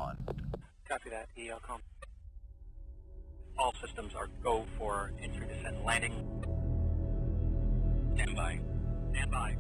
on. Copy that, ELCOM. All systems are go for entry, descent, and landing. Stand by. Stand by.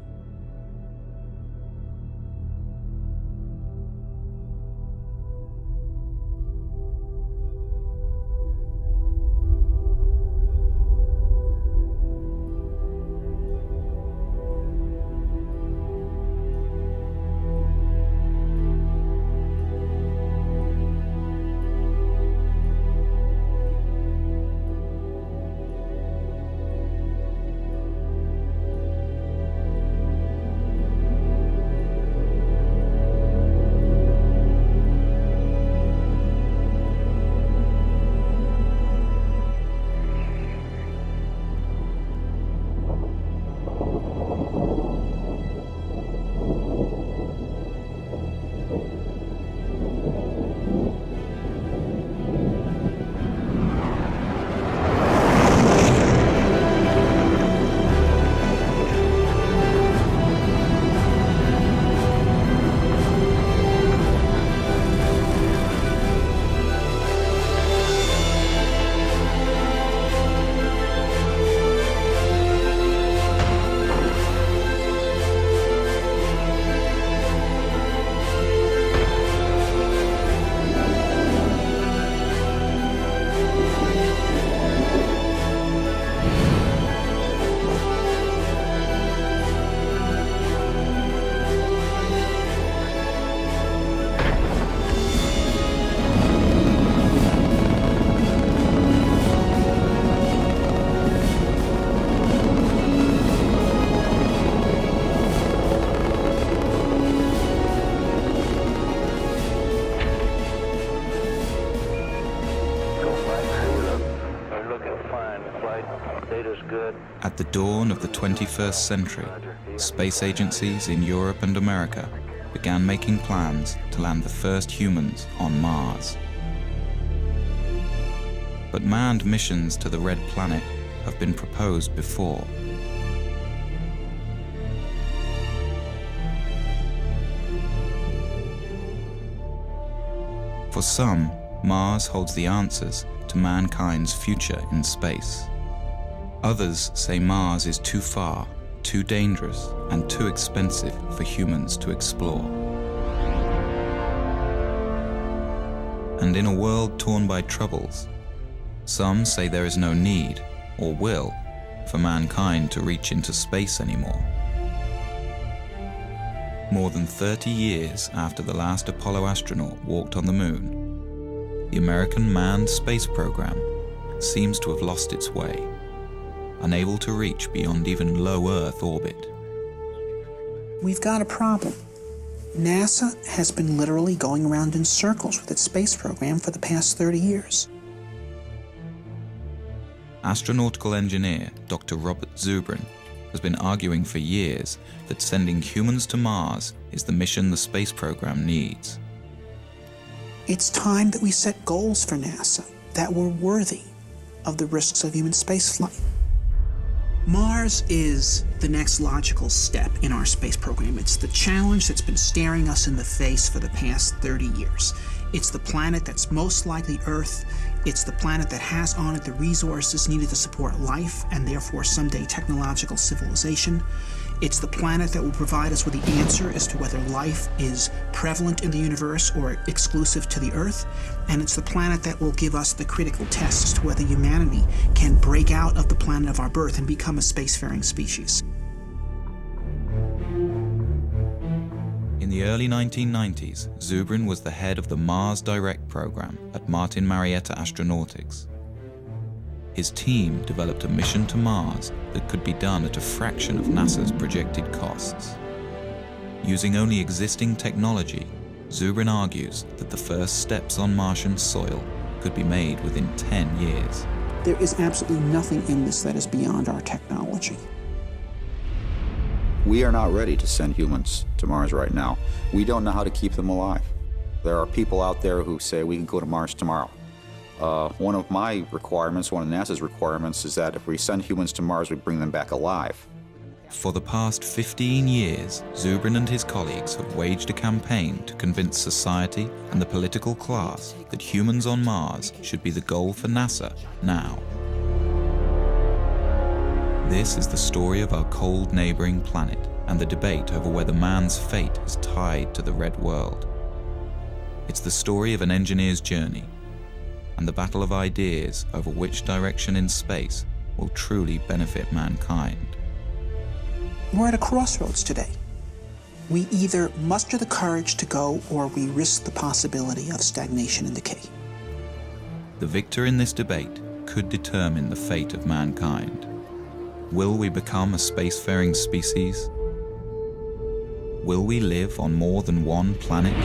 At the dawn of the 21st century, space agencies in Europe and America began making plans to land the first humans on Mars. But manned missions to the Red Planet have been proposed before. For some, Mars holds the answers to mankind's future in space. Others say Mars is too far, too dangerous, and too expensive for humans to explore. And in a world torn by troubles, some say there is no need, or will, for mankind to reach into space anymore. More than 30 years after the last Apollo astronaut walked on the moon, the American manned space program seems to have lost its way, unable to reach beyond even low Earth orbit. We've got a problem. NASA has been literally going around in circles with its space program for the past 30 years. Astronautical engineer Dr. Robert Zubrin has been arguing for years that sending humans to Mars is the mission the space program needs. It's time that we set goals for NASA that were worthy of the risks of human spaceflight. Mars is the next logical step in our space program. It's the challenge that's been staring us in the face for the past 30 years. It's the planet that's most likely Earth. It's the planet that has on it the resources needed to support life and therefore someday technological civilization. It's the planet that will provide us with the answer as to whether life is prevalent in the universe or exclusive to the Earth. And it's the planet that will give us the critical test as to whether humanity can break out of the planet of our birth and become a spacefaring species. In the early 1990s, Zubrin was the head of the Mars Direct program at Martin Marietta Astronautics. His team developed a mission to Mars that could be done at a fraction of NASA's projected costs. Using only existing technology, Zubrin argues that the first steps on Martian soil could be made within 10 years. There is absolutely nothing in this that is beyond our technology. We are not ready to send humans to Mars right now. We don't know how to keep them alive. There are people out there who say we can go to Mars tomorrow. One of my requirements, one of NASA's requirements, is that if we send humans to Mars, we bring them back alive. For the past 15 years, Zubrin and his colleagues have waged a campaign to convince society and the political class that humans on Mars should be the goal for NASA now. This is the story of our cold neighboring planet and the debate over whether man's fate is tied to the red world. It's the story of an engineer's journey and the battle of ideas over which direction in space will truly benefit mankind. We're at a crossroads today. We either muster the courage to go or we risk the possibility of stagnation and decay. The victor in this debate could determine the fate of mankind. Will we become a spacefaring species? Will we live on more than one planet?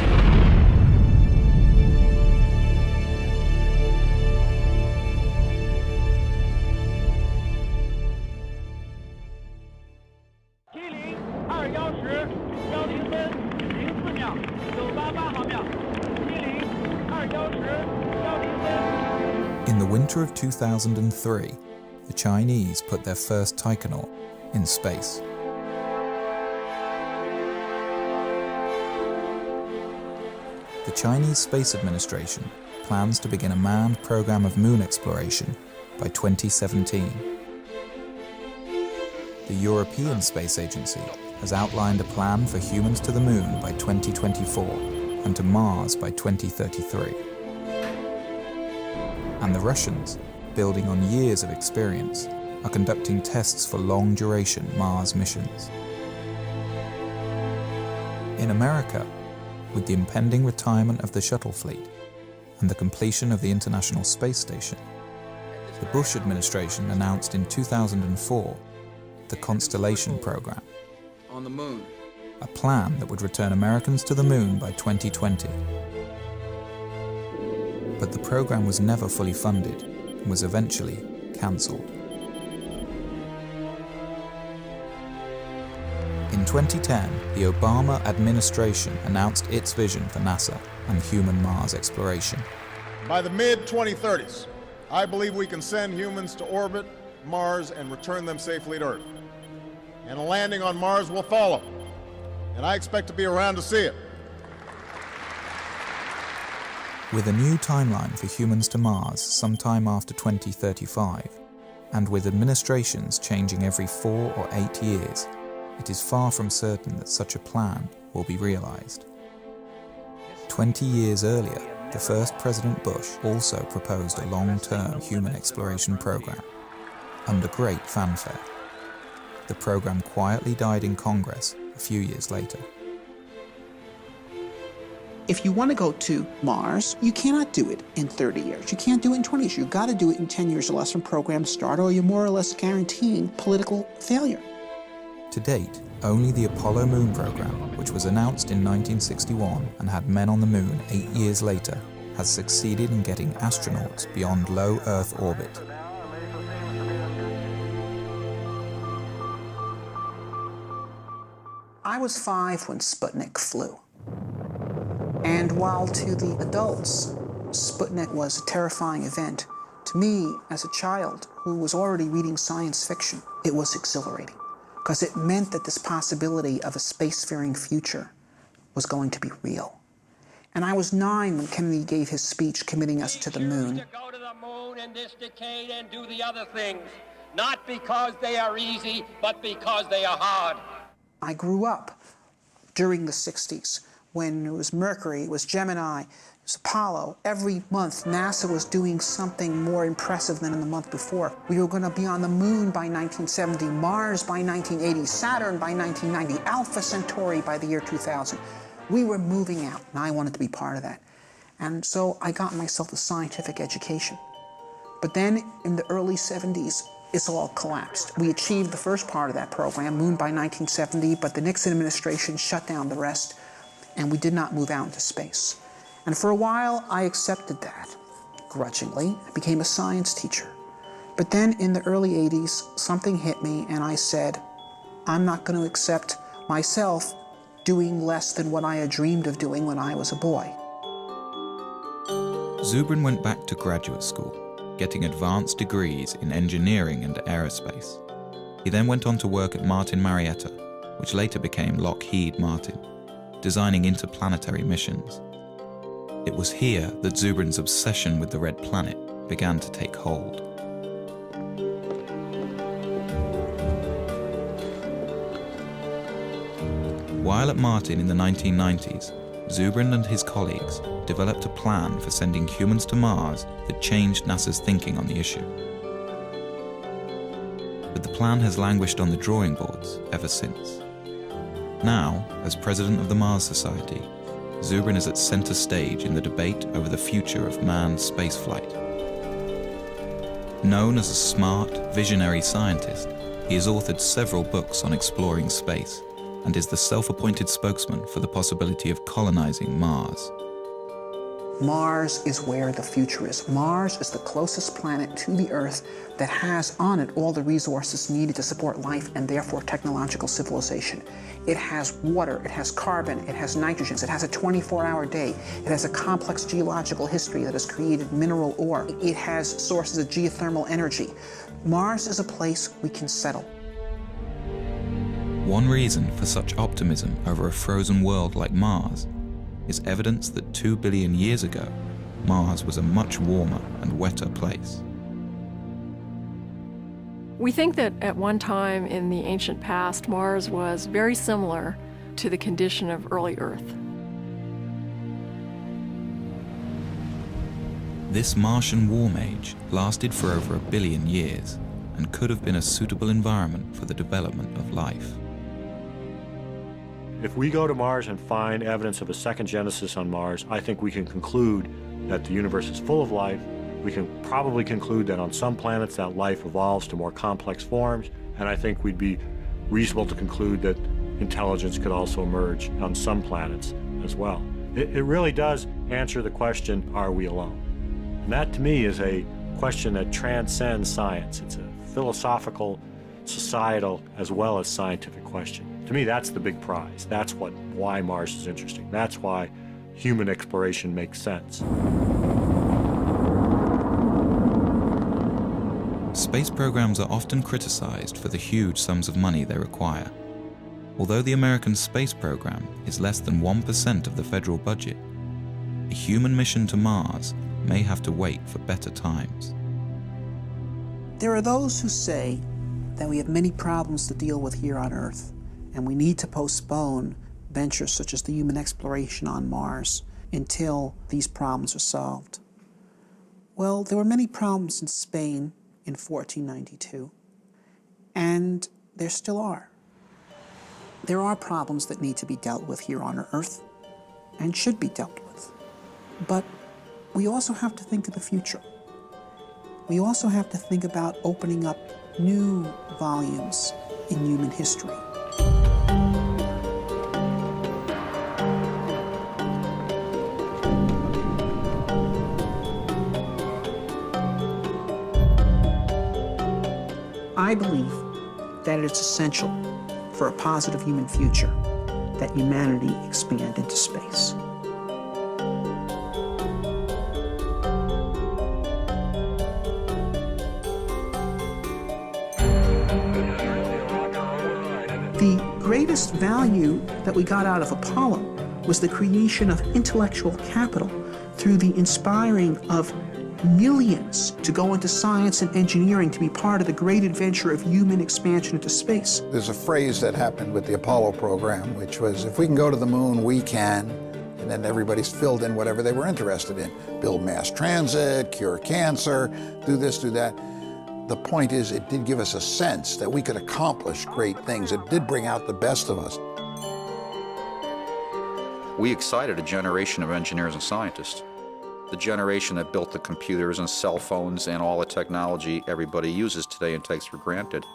In the winter of 2003, the Chinese put their first taikonaut in space. The Chinese Space Administration plans to begin a manned program of moon exploration by 2017. The European Space Agency has outlined a plan for humans to the moon by 2024 and to Mars by 2033. And the Russians, building on years of experience, are conducting tests for long-duration Mars missions. In America, with the impending retirement of the shuttle fleet and the completion of the International Space Station, the Bush administration announced in 2004 the Constellation Program, on the moon, a plan that would return Americans to the moon by 2020. But the program was never fully funded and was eventually cancelled. In 2010, the Obama administration announced its vision for NASA and human Mars exploration. By the mid-2030s, I believe we can send humans to orbit Mars and return them safely to Earth. And a landing on Mars will follow, and I expect to be around to see it. With a new timeline for humans to Mars sometime after 2035, and with administrations changing every 4 or 8 years, it is far from certain that such a plan will be realized. 20 years earlier, the first President Bush also proposed a long-term human exploration program, under great fanfare. The program quietly died in Congress a few years later. If you want to go to Mars, you cannot do it in 30 years. You can't do it in 20 years. You've got to do it in 10 years or less from program start, or you're more or less guaranteeing political failure. To date, only the Apollo moon program, which was announced in 1961 and had men on the moon 8 years later, has succeeded in getting astronauts beyond low Earth orbit. I was 5 when Sputnik flew. And while to the adults, Sputnik was a terrifying event, to me, as a child who was already reading science fiction, it was exhilarating, because it meant that this possibility of a spacefaring future was going to be real. And I was 9 when Kennedy gave his speech committing us to the moon. To go to the moon in this decade and do the other things, not because they are easy, but because they are hard. I grew up during the 60s when it was Mercury, it was Gemini, it was Apollo. Every month, NASA was doing something more impressive than in the month before. We were going to be on the moon by 1970, Mars by 1980, Saturn by 1990, Alpha Centauri by the year 2000. We were moving out, and I wanted to be part of that. And so I got myself a scientific education. But then in the early 70s, it's all collapsed. We achieved the first part of that program, moon by 1970, but the Nixon administration shut down the rest, and we did not move out into space. And for a while, I accepted that, grudgingly. I became a science teacher. But then in the early 80s, something hit me, and I said, I'm not going to accept myself doing less than what I had dreamed of doing when I was a boy. Zubrin went back to graduate school, getting advanced degrees in engineering and aerospace. He then went on to work at Martin Marietta, which later became Lockheed Martin, designing interplanetary missions. It was here that Zubrin's obsession with the red planet began to take hold. While at Martin in the 1990s, Zubrin and his colleagues developed a plan for sending humans to Mars that changed NASA's thinking on the issue. But the plan has languished on the drawing boards ever since. Now, as president of the Mars Society, Zubrin is at center stage in the debate over the future of manned spaceflight. Known as a smart, visionary scientist, he has authored several books on exploring space and is the self-appointed spokesman for the possibility of colonizing Mars. Mars is where the future is. Mars is the closest planet to the Earth that has on it all the resources needed to support life and therefore technological civilization. It has water, it has carbon, it has nitrogen, it has a 24-hour day, it has a complex geological history that has created mineral ore, it has sources of geothermal energy. Mars is a place we can settle. One reason for such optimism over a frozen world like Mars is evidence that 2 billion years ago, Mars was a much warmer and wetter place. We think that at one time in the ancient past, Mars was very similar to the condition of early Earth. This Martian warm age lasted for over 1 billion years and could have been a suitable environment for the development of life. If we go to Mars and find evidence of a second genesis on Mars, I think we can conclude that the universe is full of life. We can probably conclude that on some planets that life evolves to more complex forms, and I think we'd be reasonable to conclude that intelligence could also emerge on some planets as well. It really does answer the question, are we alone? And that to me is a question that transcends science. It's a philosophical, societal, as well as scientific question. To me, that's the big prize. That's why Mars is interesting. That's why human exploration makes sense. Space programs are often criticized for the huge sums of money they require. Although the American space program is less than 1% of the federal budget, a human mission to Mars may have to wait for better times. There are those who say that we have many problems to deal with here on Earth, and we need to postpone ventures such as the human exploration on Mars until these problems are solved. Well, there were many problems in Spain in 1492, and there still are. There are problems that need to be dealt with here on Earth and should be dealt with. But we also have to think of the future. We also have to think about opening up new volumes in human history. I believe that it's essential for a positive human future that humanity expand into space. The greatest value that we got out of Apollo was the creation of intellectual capital through the inspiring of millions to go into science and engineering to be part of the great adventure of human expansion into space. There's a phrase that happened with the Apollo program, which was, if we can go to the moon, we can, and then everybody's filled in whatever they were interested in. Build mass transit, cure cancer, do this, do that. The point is, it did give us a sense that we could accomplish great things. It did bring out the best of us. We excited a generation of engineers and scientists. The generation that built the computers and cell phones and all the technology everybody uses today and takes for granted.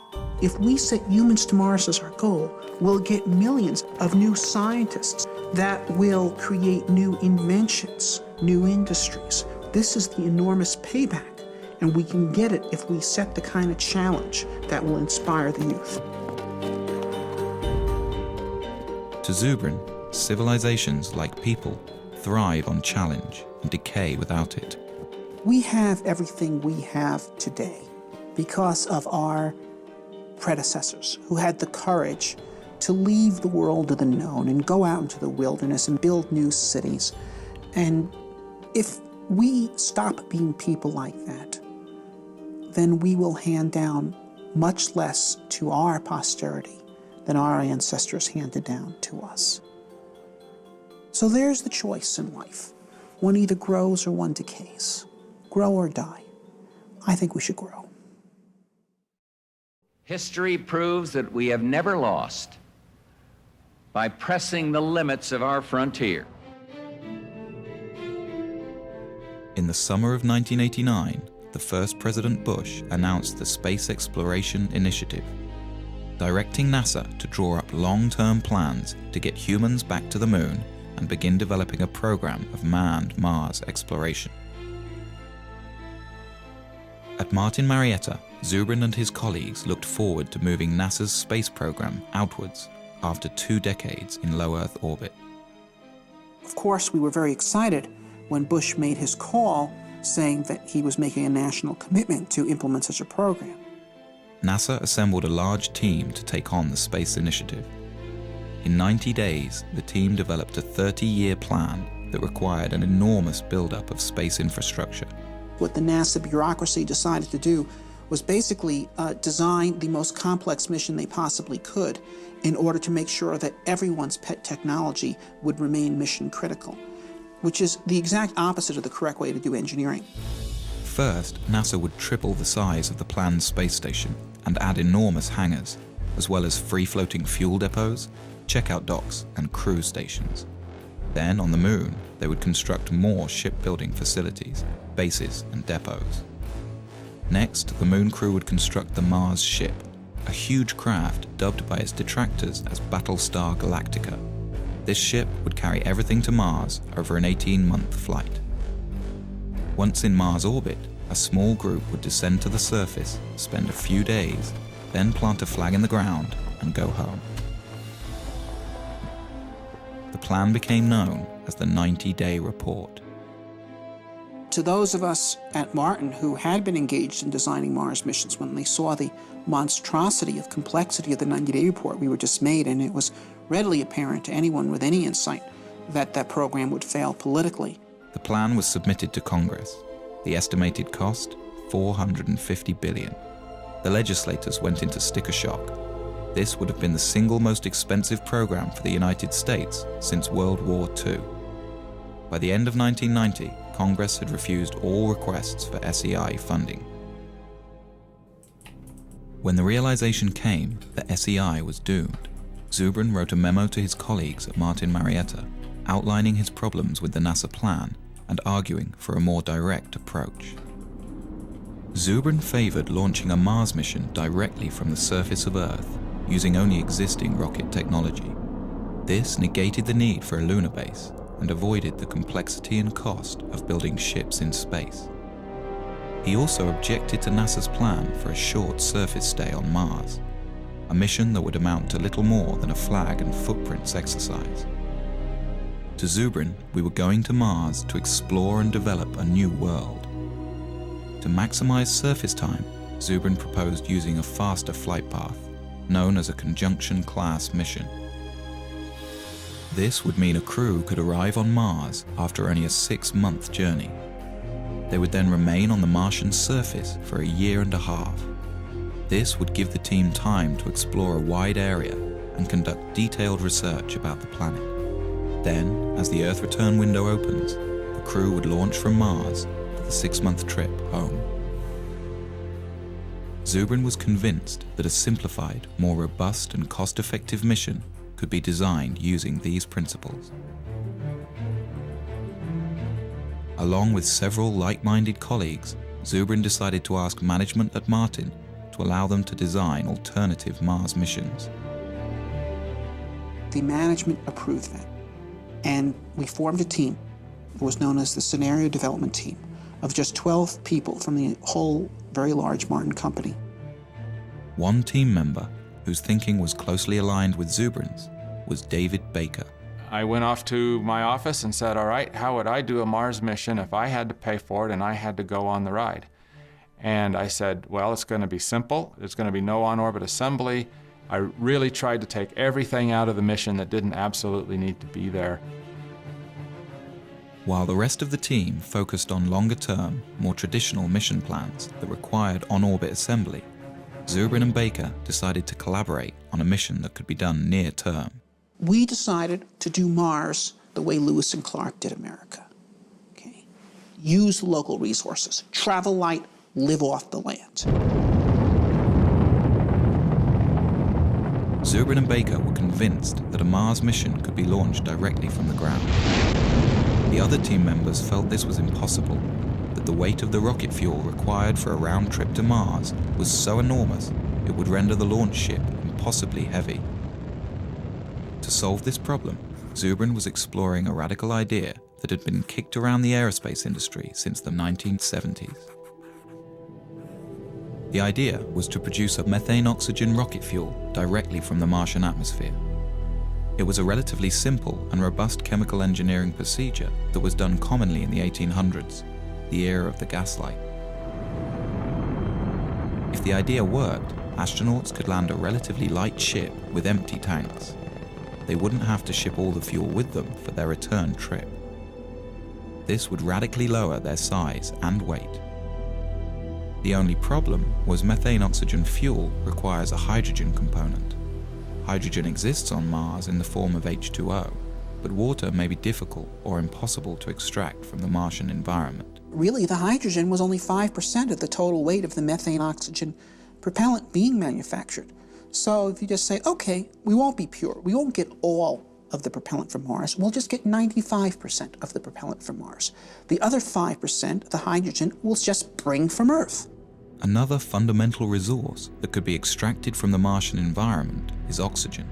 If we set humans to Mars as our goal, we'll get millions of new scientists that will create new inventions, new industries. This is the enormous payback, and we can get it if we set the kind of challenge that will inspire the youth. To Zubrin, civilizations, like people, thrive on challenge and decay without it. We have everything we have today because of our predecessors who had the courage to leave the world of the known and go out into the wilderness and build new cities. And if we stop being people like that, then we will hand down much less to our posterity than our ancestors handed down to us. So there's the choice in life. One either grows or one decays. Grow or die. I think we should grow. History proves that we have never lost by pressing the limits of our frontier. In the summer of 1989, the first President Bush announced the Space Exploration Initiative, directing NASA to draw up long-term plans to get humans back to the moon and begin developing a program of manned Mars exploration. At Martin Marietta, Zubrin and his colleagues looked forward to moving NASA's space program outwards after 2 decades in low Earth orbit. Of course, we were very excited when Bush made his call saying that he was making a national commitment to implement such a program. NASA assembled a large team to take on the space initiative. In 90 days, the team developed a 30-year plan that required an enormous buildup of space infrastructure. What the NASA bureaucracy decided to do was basically design the most complex mission they possibly could in order to make sure that everyone's pet technology would remain mission critical, which is the exact opposite of the correct way to do engineering. First, NASA would triple the size of the planned space station and add enormous hangars, as well as free-floating fuel depots, checkout docks, and crew stations. Then, on the moon, they would construct more shipbuilding facilities, bases, and depots. Next, the moon crew would construct the Mars ship, a huge craft dubbed by its detractors as Battlestar Galactica. This ship would carry everything to Mars over an 18-month flight. Once in Mars orbit, a small group would descend to the surface, spend a few days, then plant a flag in the ground and go home. The plan became known as the 90-day report. To those of us at Martin who had been engaged in designing Mars missions, when they saw the monstrosity of complexity of the 90-day report, we were dismayed, and it was readily apparent to anyone with any insight that that program would fail politically. The plan was submitted to Congress. The estimated cost, $450 billion. The legislators went into sticker shock. This would have been the single most expensive program for the United States since World War II. By the end of 1990, Congress had refused all requests for SEI funding. When the realization came that SEI was doomed, Zubrin wrote a memo to his colleagues at Martin Marietta, outlining his problems with the NASA plan and arguing for a more direct approach. Zubrin favored launching a Mars mission directly from the surface of Earth, using only existing rocket technology. This negated the need for a lunar base and avoided the complexity and cost of building ships in space. He also objected to NASA's plan for a short surface stay on Mars, a mission that would amount to little more than a flag and footprints exercise. To Zubrin, we were going to Mars to explore and develop a new world. To maximize surface time, Zubrin proposed using a faster flight path, known as a conjunction-class mission. This would mean a crew could arrive on Mars after only a 6-month journey. They would then remain on the Martian surface for a year and a half. This would give the team time to explore a wide area and conduct detailed research about the planet. Then, as the Earth return window opens, the crew would launch from Mars for the 6-month trip home. Zubrin was convinced that a simplified, more robust and cost-effective mission could be designed using these principles. Along with several like-minded colleagues, Zubrin decided to ask management at Martin to allow them to design alternative Mars missions. The management approved that, and we formed a team. It was known as the Scenario Development Team, of just 12 people from the whole very large Martin company. One team member, whose thinking was closely aligned with Zubrin's, was David Baker. I went off to my office and said, all right, how would I do a Mars mission if I had to pay for it and I had to go on the ride? And I said, well, it's going to be simple. There's going to be no on-orbit assembly. I really tried to take everything out of the mission that didn't absolutely need to be there. While the rest of the team focused on longer-term, more traditional mission plans that required on-orbit assembly, Zubrin and Baker decided to collaborate on a mission that could be done near-term. We decided to do Mars the way Lewis and Clark did America. Okay? Use local resources, travel light, live off the land. Zubrin and Baker were convinced that a Mars mission could be launched directly from the ground. The other team members felt this was impossible, that the weight of the rocket fuel required for a round trip to Mars was so enormous it would render the launch ship impossibly heavy. To solve this problem, Zubrin was exploring a radical idea that had been kicked around the aerospace industry since the 1970s. The idea was to produce a methane-oxygen rocket fuel directly from the Martian atmosphere. It was a relatively simple and robust chemical engineering procedure that was done commonly in the 1800s, the era of the gaslight. If the idea worked, astronauts could land a relatively light ship with empty tanks. They wouldn't have to ship all the fuel with them for their return trip. This would radically lower their size and weight. The only problem was methane-oxygen fuel requires a hydrogen component. Hydrogen exists on Mars in the form of H2O, but water may be difficult or impossible to extract from the Martian environment. Really, the hydrogen was only 5% of the total weight of the methane-oxygen propellant being manufactured. So if you just say, okay, we won't be pure, we won't get all of the propellant from Mars, we'll just get 95% of the propellant from Mars. The other 5%, the hydrogen, we'll just bring from Earth. Another fundamental resource that could be extracted from the Martian environment is oxygen.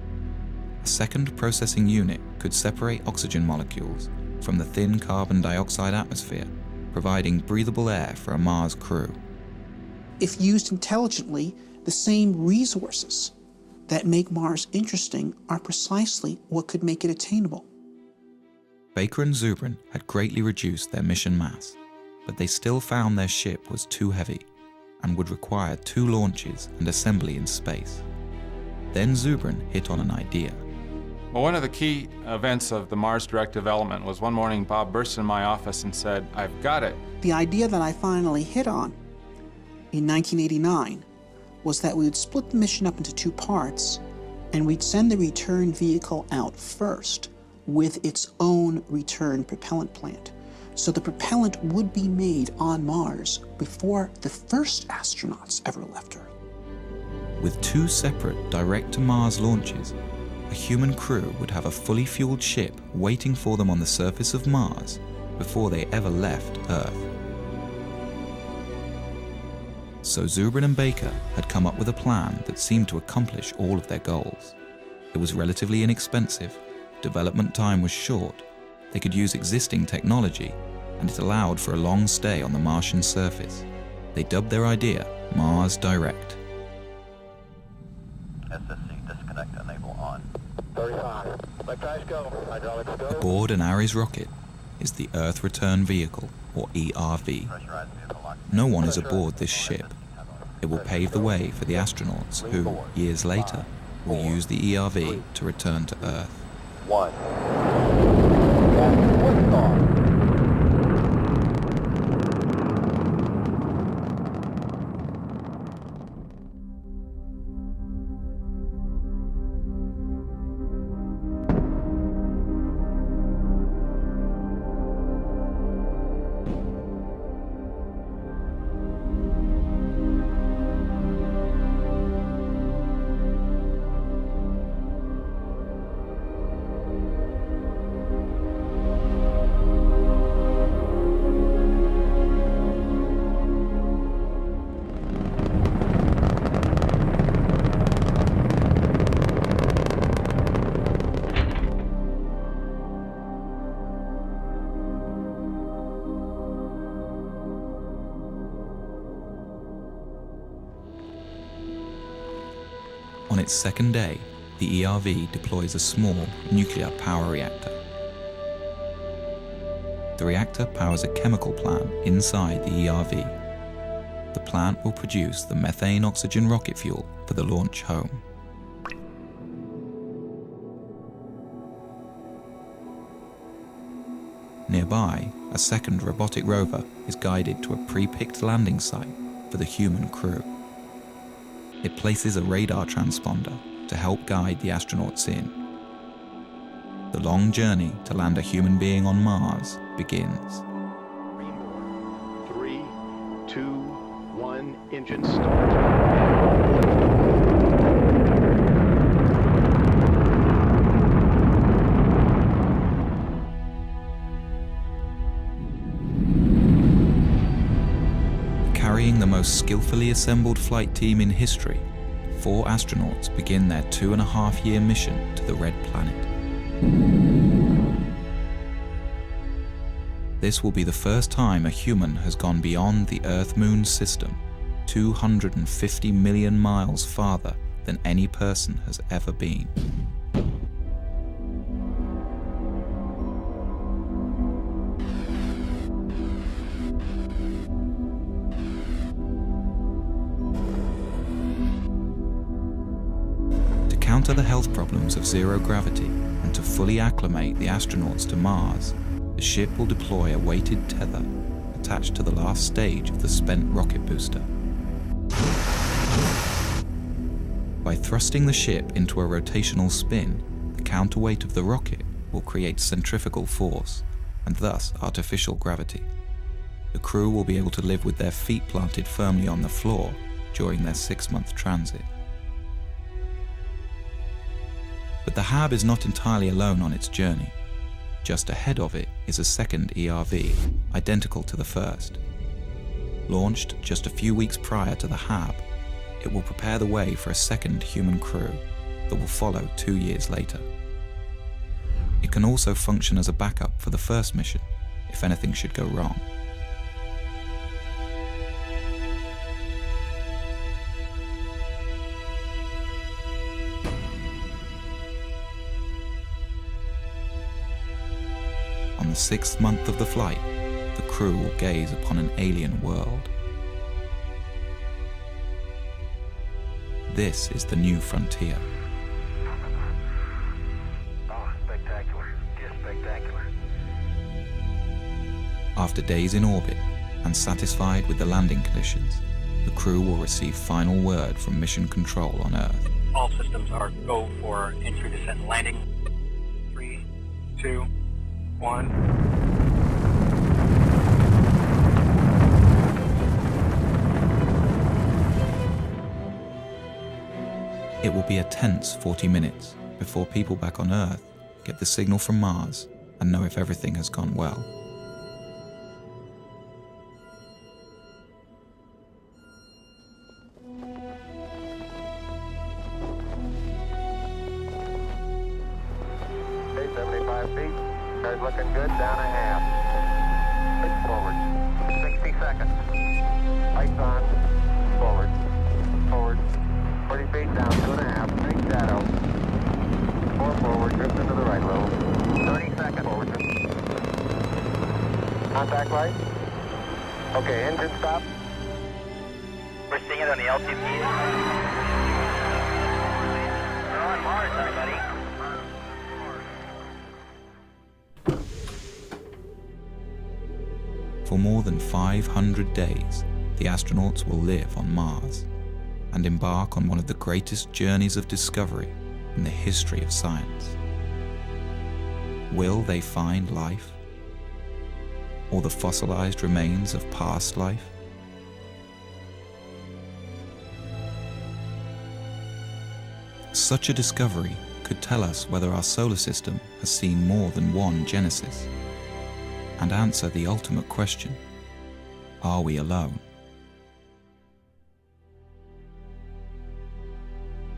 A second processing unit could separate oxygen molecules from the thin carbon dioxide atmosphere, providing breathable air for a Mars crew. If used intelligently, the same resources that make Mars interesting are precisely what could make it attainable. Baker and Zubrin had greatly reduced their mission mass, but they still found their ship was too heavy and would require 2 launches and assembly in space. Then Zubrin hit on an idea. Well, one of the key events of the Mars Direct development was one morning Bob burst in my office and said, "I've got it." The idea that I finally hit on in 1989 was that we would split the mission up into 2 parts, and we'd send the return vehicle out first with its own return propellant plant. So the propellant would be made on Mars before the first astronauts ever left Earth. With 2 separate direct-to-Mars launches, a human crew would have a fully fueled ship waiting for them on the surface of Mars before they ever left Earth. So Zubrin and Baker had come up with a plan that seemed to accomplish all of their goals. It was relatively inexpensive, development time was short, they could use existing technology, and it allowed for a long stay on the Martian surface. They dubbed their idea Mars Direct. SSC disconnect enable on. 35. Let guys go. Hydraulics go. Aboard an Ares rocket is the Earth Return Vehicle, or ERV. No one is aboard this ship. It will pave the way for the astronauts who, years later, will use the ERV to return to Earth. 1. And liftoff. On its second day, the ERV deploys a small nuclear power reactor. The reactor powers a chemical plant inside the ERV. The plant will produce the methane-oxygen rocket fuel for the launch home. Nearby, a second robotic rover is guided to a pre-picked landing site for the human crew. It places a radar transponder to help guide the astronauts in. The long journey to land a human being on Mars begins. 3, 2, 1, engine start. Carrying the most skillfully assembled flight team in history, 4 astronauts begin their 2.5-year mission to the Red Planet. This will be the first time a human has gone beyond the Earth-Moon system, 250 million miles farther than any person has ever been. To counter the health problems of zero gravity and to fully acclimate the astronauts to Mars, the ship will deploy a weighted tether attached to the last stage of the spent rocket booster. By thrusting the ship into a rotational spin, the counterweight of the rocket will create centrifugal force and thus artificial gravity. The crew will be able to live with their feet planted firmly on the floor during their 6-month transit. But the HAB is not entirely alone on its journey. Just ahead of it is a second ERV, identical to the first. Launched just a few weeks prior to the HAB, it will prepare the way for a second human crew that will follow 2 years later. It can also function as a backup for the first mission, if anything should go wrong. On the 6th month of the flight, the crew will gaze upon an alien world. This is the new frontier. Oh, spectacular. Just spectacular. After days in orbit and satisfied with the landing conditions, the crew will receive final word from Mission Control on Earth. All systems are go for entry, descent, and landing. 3, 2, 1. It will be a tense 40 minutes before people back on Earth get the signal from Mars and know if everything has gone well. Okay, 75 feet. Car's looking good, down a half. 6 forward. 60 seconds. Lights on. Forward. Forward. 40 feet down, 2.5. Big shadow. 4 forward, drift into the right a little. 30 seconds forward. Contact light. Okay, engine stop. We're seeing it on the LTP. We're on Mars, everybody. For more than 500 days, the astronauts will live on Mars and embark on one of the greatest journeys of discovery in the history of science. Will they find life? Or the fossilized remains of past life? Such a discovery could tell us whether our solar system has seen more than one genesis, and answer the ultimate question: are we alone?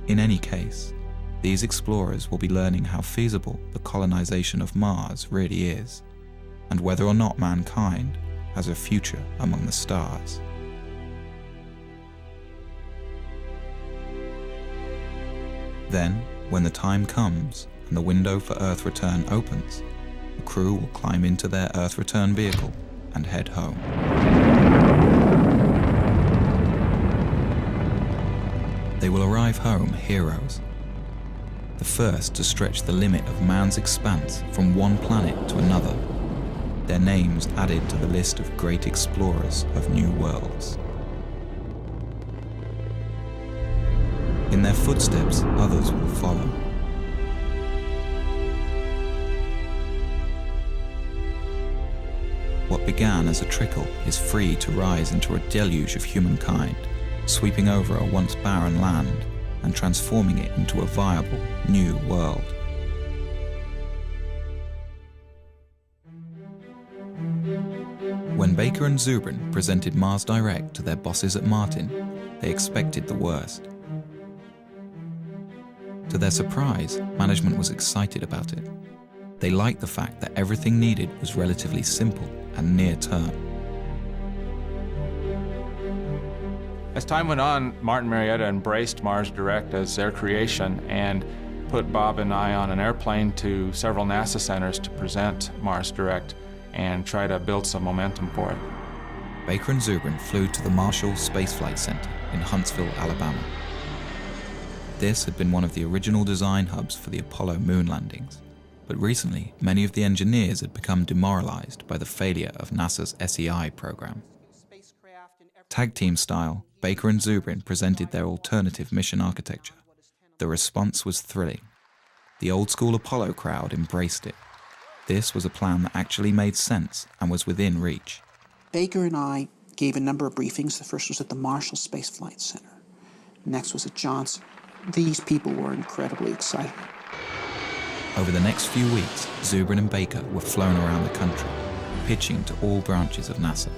In any case, these explorers will be learning how feasible the colonization of Mars really is, and whether or not mankind has a future among the stars. Then, when the time comes and the window for Earth return opens, the crew will climb into their Earth return vehicle and head home. They will arrive home heroes, the first to stretch the limit of man's expanse from one planet to another, their names added to the list of great explorers of new worlds. In their footsteps, others will follow. What began as a trickle is free to rise into a deluge of humankind, sweeping over a once barren land and transforming it into a viable new world. When Baker and Zubrin presented Mars Direct to their bosses at Martin, they expected the worst. To their surprise, management was excited about it. They liked the fact that everything needed was relatively simple and near-term. As time went on, Martin Marietta embraced Mars Direct as their creation and put Bob and I on an airplane to several NASA centers to present Mars Direct and try to build some momentum for it. Baker and Zubrin flew to the Marshall Space Flight Center in Huntsville, Alabama. This had been one of the original design hubs for the Apollo moon landings, but recently many of the engineers had become demoralized by the failure of NASA's SEI program. Tag team style, Baker and Zubrin presented their alternative mission architecture. The response was thrilling. The old-school Apollo crowd embraced it. This was a plan that actually made sense and was within reach. Baker and I gave a number of briefings. The first was at the Marshall Space Flight Center. Next was at Johnson. These people were incredibly excited. Over the next few weeks, Zubrin and Baker were flown around the country, pitching to all branches of NASA.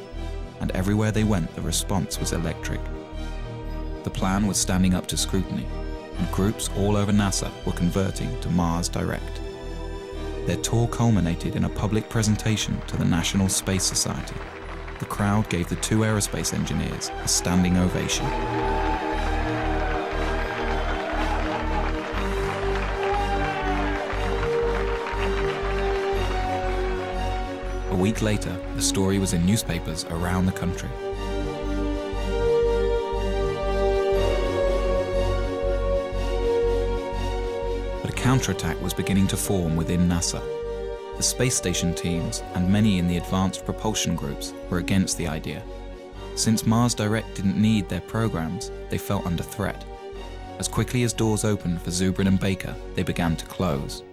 And everywhere they went, the response was electric. The plan was standing up to scrutiny, and groups all over NASA were converting to Mars Direct. Their tour culminated in a public presentation to the National Space Society. The crowd gave the two aerospace engineers a standing ovation. A week later, the story was in newspapers around the country. But a counterattack was beginning to form within NASA. The space station teams and many in the advanced propulsion groups were against the idea. Since Mars Direct didn't need their programs, they felt under threat. As quickly as doors opened for Zubrin and Baker, they began to close.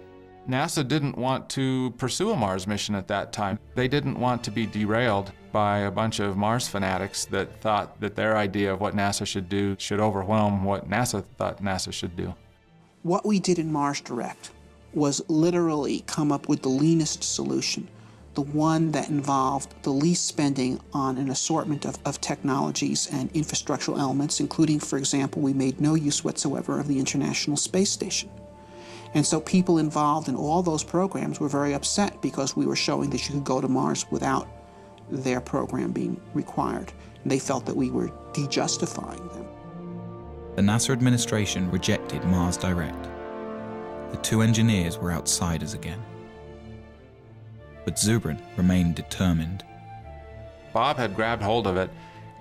NASA didn't want to pursue a Mars mission at that time. They didn't want to be derailed by a bunch of Mars fanatics that thought that their idea of what NASA should do should overwhelm what NASA thought NASA should do. What we did in Mars Direct was literally come up with the leanest solution, the one that involved the least spending on an assortment of technologies and infrastructural elements, including, for example, we made no use whatsoever of the International Space Station. And so people involved in all those programs were very upset because we were showing that you could go to Mars without their program being required. And they felt that we were de-justifying them. The NASA administration rejected Mars Direct. The two engineers were outsiders again. But Zubrin remained determined. Bob had grabbed hold of it,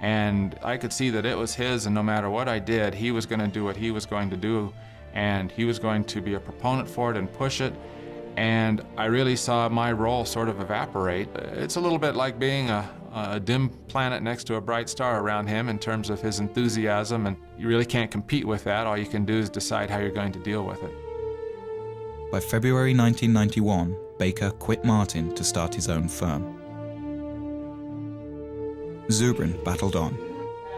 and I could see that it was his, and no matter what I did, he was going to do what he was going to do. And he was going to be a proponent for it and push it, and I really saw my role sort of evaporate. It's a little bit like being a dim planet next to a bright star around him in terms of his enthusiasm, and you really can't compete with that. All you can do is decide how you're going to deal with it. By February 1991, Baker quit Martin to start his own firm. Zubrin battled on.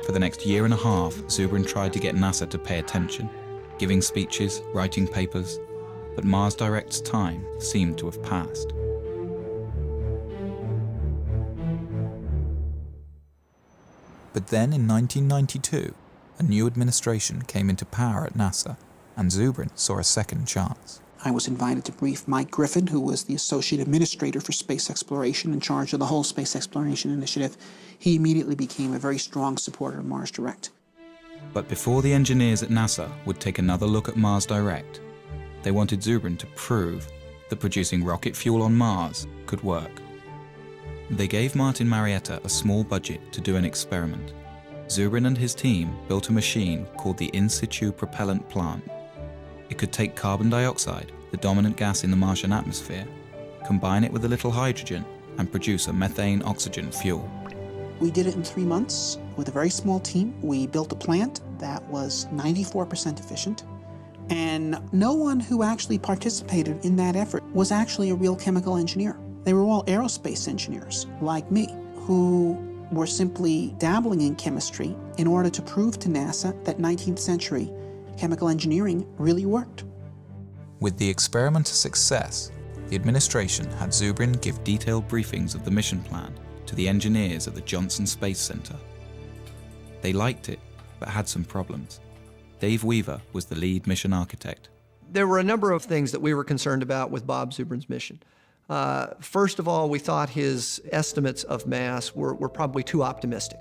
For the next year and a half, Zubrin tried to get NASA to pay attention, giving speeches, writing papers, but Mars Direct's time seemed to have passed. But then in 1992, a new administration came into power at NASA, and Zubrin saw a second chance. I was invited to brief Mike Griffin, who was the Associate Administrator for Space Exploration in charge of the whole Space Exploration Initiative. He immediately became a very strong supporter of Mars Direct. But before the engineers at NASA would take another look at Mars Direct, they wanted Zubrin to prove that producing rocket fuel on Mars could work. They gave Martin Marietta a small budget to do an experiment. Zubrin and his team built a machine called the in situ propellant plant. It could take carbon dioxide, the dominant gas in the Martian atmosphere, combine it with a little hydrogen, and produce a methane-oxygen fuel. We did it in 3 months with a very small team. We built a plant that was 94% efficient, and no one who actually participated in that effort was actually a real chemical engineer. They were all aerospace engineers, like me, who were simply dabbling in chemistry in order to prove to NASA that 19th century chemical engineering really worked. With the experiment a success, the administration had Zubrin give detailed briefings of the mission plan to the engineers at the Johnson Space Center. They liked it, but had some problems. Dave Weaver was the lead mission architect. There were a number of things that we were concerned about with Bob Zubrin's mission. First of all, we thought his estimates of mass were probably too optimistic.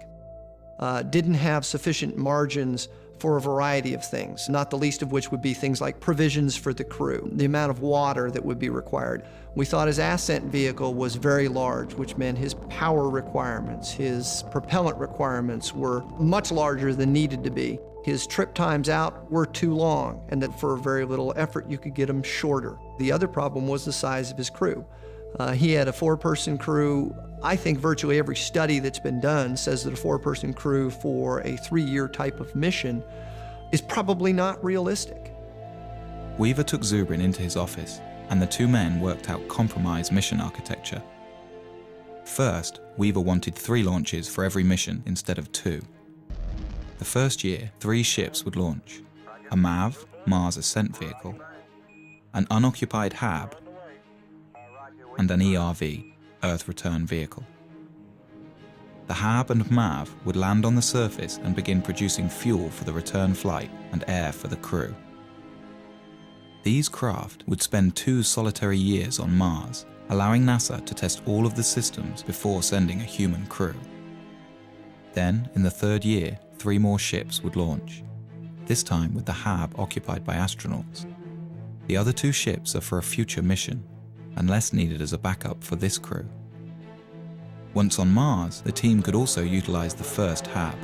Didn't have sufficient margins for a variety of things, not the least of which would be things like provisions for the crew, the amount of water that would be required. We thought his ascent vehicle was very large, which meant his power requirements, his propellant requirements were much larger than needed to be. His trip times out were too long, and that for very little effort you could get them shorter. The other problem was the size of his crew. He had a 4-person crew. I think virtually every study that's been done says that a 4-person crew for a 3-year type of mission is probably not realistic. Weaver took Zubrin into his office, and the two men worked out compromise mission architecture. First, Weaver wanted 3 launches for every mission instead of 2. The first year, 3 ships would launch: a MAV, Mars Ascent Vehicle, an unoccupied HAB, and an ERV, Earth Return Vehicle. The HAB and MAV would land on the surface and begin producing fuel for the return flight and air for the crew. These craft would spend 2 solitary years on Mars, allowing NASA to test all of the systems before sending a human crew. Then, in the 3rd year, 3 more ships would launch, this time with the HAB occupied by astronauts. The other 2 ships are for a future mission, unless needed as a backup for this crew. Once on Mars, the team could also utilize the first HAB.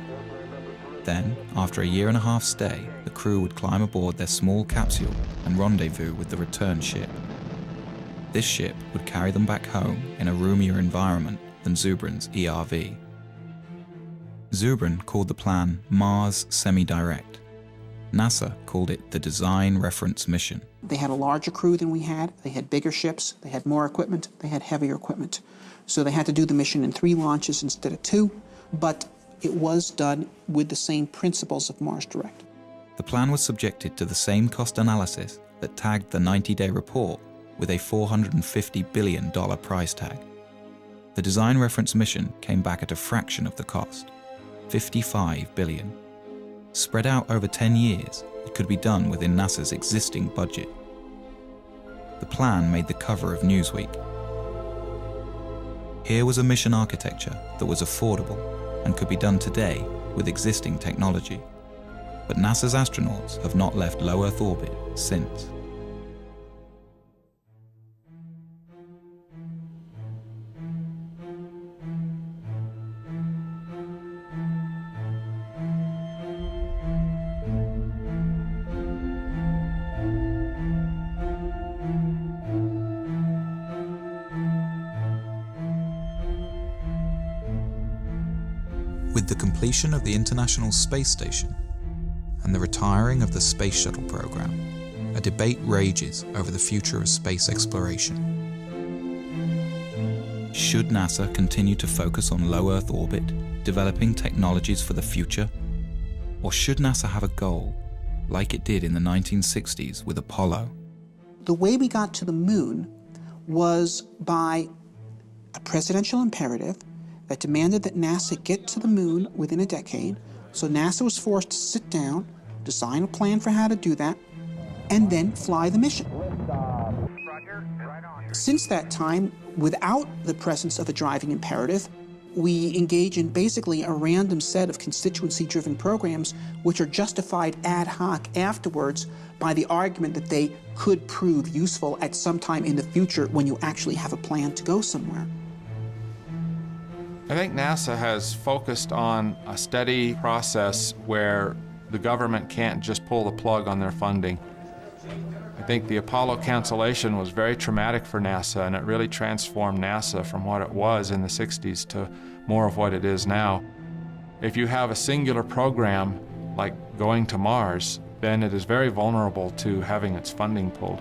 Then, after a 1.5-year stay, the crew would climb aboard their small capsule and rendezvous with the return ship. This ship would carry them back home in a roomier environment than Zubrin's ERV. Zubrin called the plan Mars Semi-Direct. NASA called it the Design Reference Mission. They had a larger crew than we had. They had bigger ships. They had more equipment. They had heavier equipment. So they had to do the mission in 3 launches instead of 2, but it was done with the same principles of Mars Direct. The plan was subjected to the same cost analysis that tagged the 90-day report with a $450 billion price tag. The Design Reference Mission came back at a fraction of the cost, $55 billion. Spread out over 10 years, it could be done within NASA's existing budget. The plan made the cover of Newsweek. Here was a mission architecture that was affordable and could be done today with existing technology. But NASA's astronauts have not left low Earth orbit since. With the completion of the International Space Station and the retiring of the Space Shuttle program, a debate rages over the future of space exploration. Should NASA continue to focus on low Earth orbit, developing technologies for the future? Or should NASA have a goal, like it did in the 1960s with Apollo? The way we got to the moon was by a presidential imperative that demanded that NASA get to the moon within a decade. So NASA was forced to sit down, design a plan for how to do that, and then fly the mission. Since that time, without the presence of a driving imperative, we engage in basically a random set of constituency-driven programs which are justified ad hoc afterwards by the argument that they could prove useful at some time in the future when you actually have a plan to go somewhere. I think NASA has focused on a steady process where the government can't just pull the plug on their funding. I think the Apollo cancellation was very traumatic for NASA, and it really transformed NASA from what it was in the 60s to more of what it is now. If you have a singular program like going to Mars, then it is very vulnerable to having its funding pulled.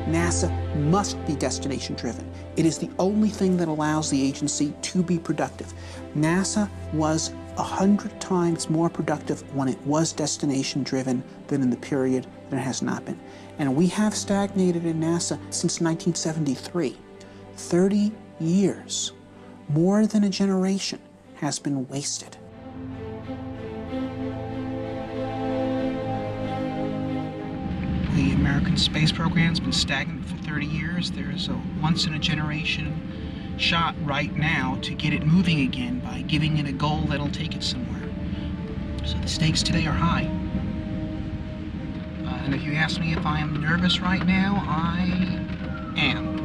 NASA must be destination-driven. It is the only thing that allows the agency to be productive. NASA was 100 times more productive when it was destination-driven than in the period that it has not been. And we have stagnated in NASA since 1973. 30 years, more than a generation, has been wasted. The American space program's been stagnant for 30 years. There's a once-in-a-generation shot right now to get it moving again by giving it a goal that'll take it somewhere. So the stakes today are high. And if you ask me if I am nervous right now, I am.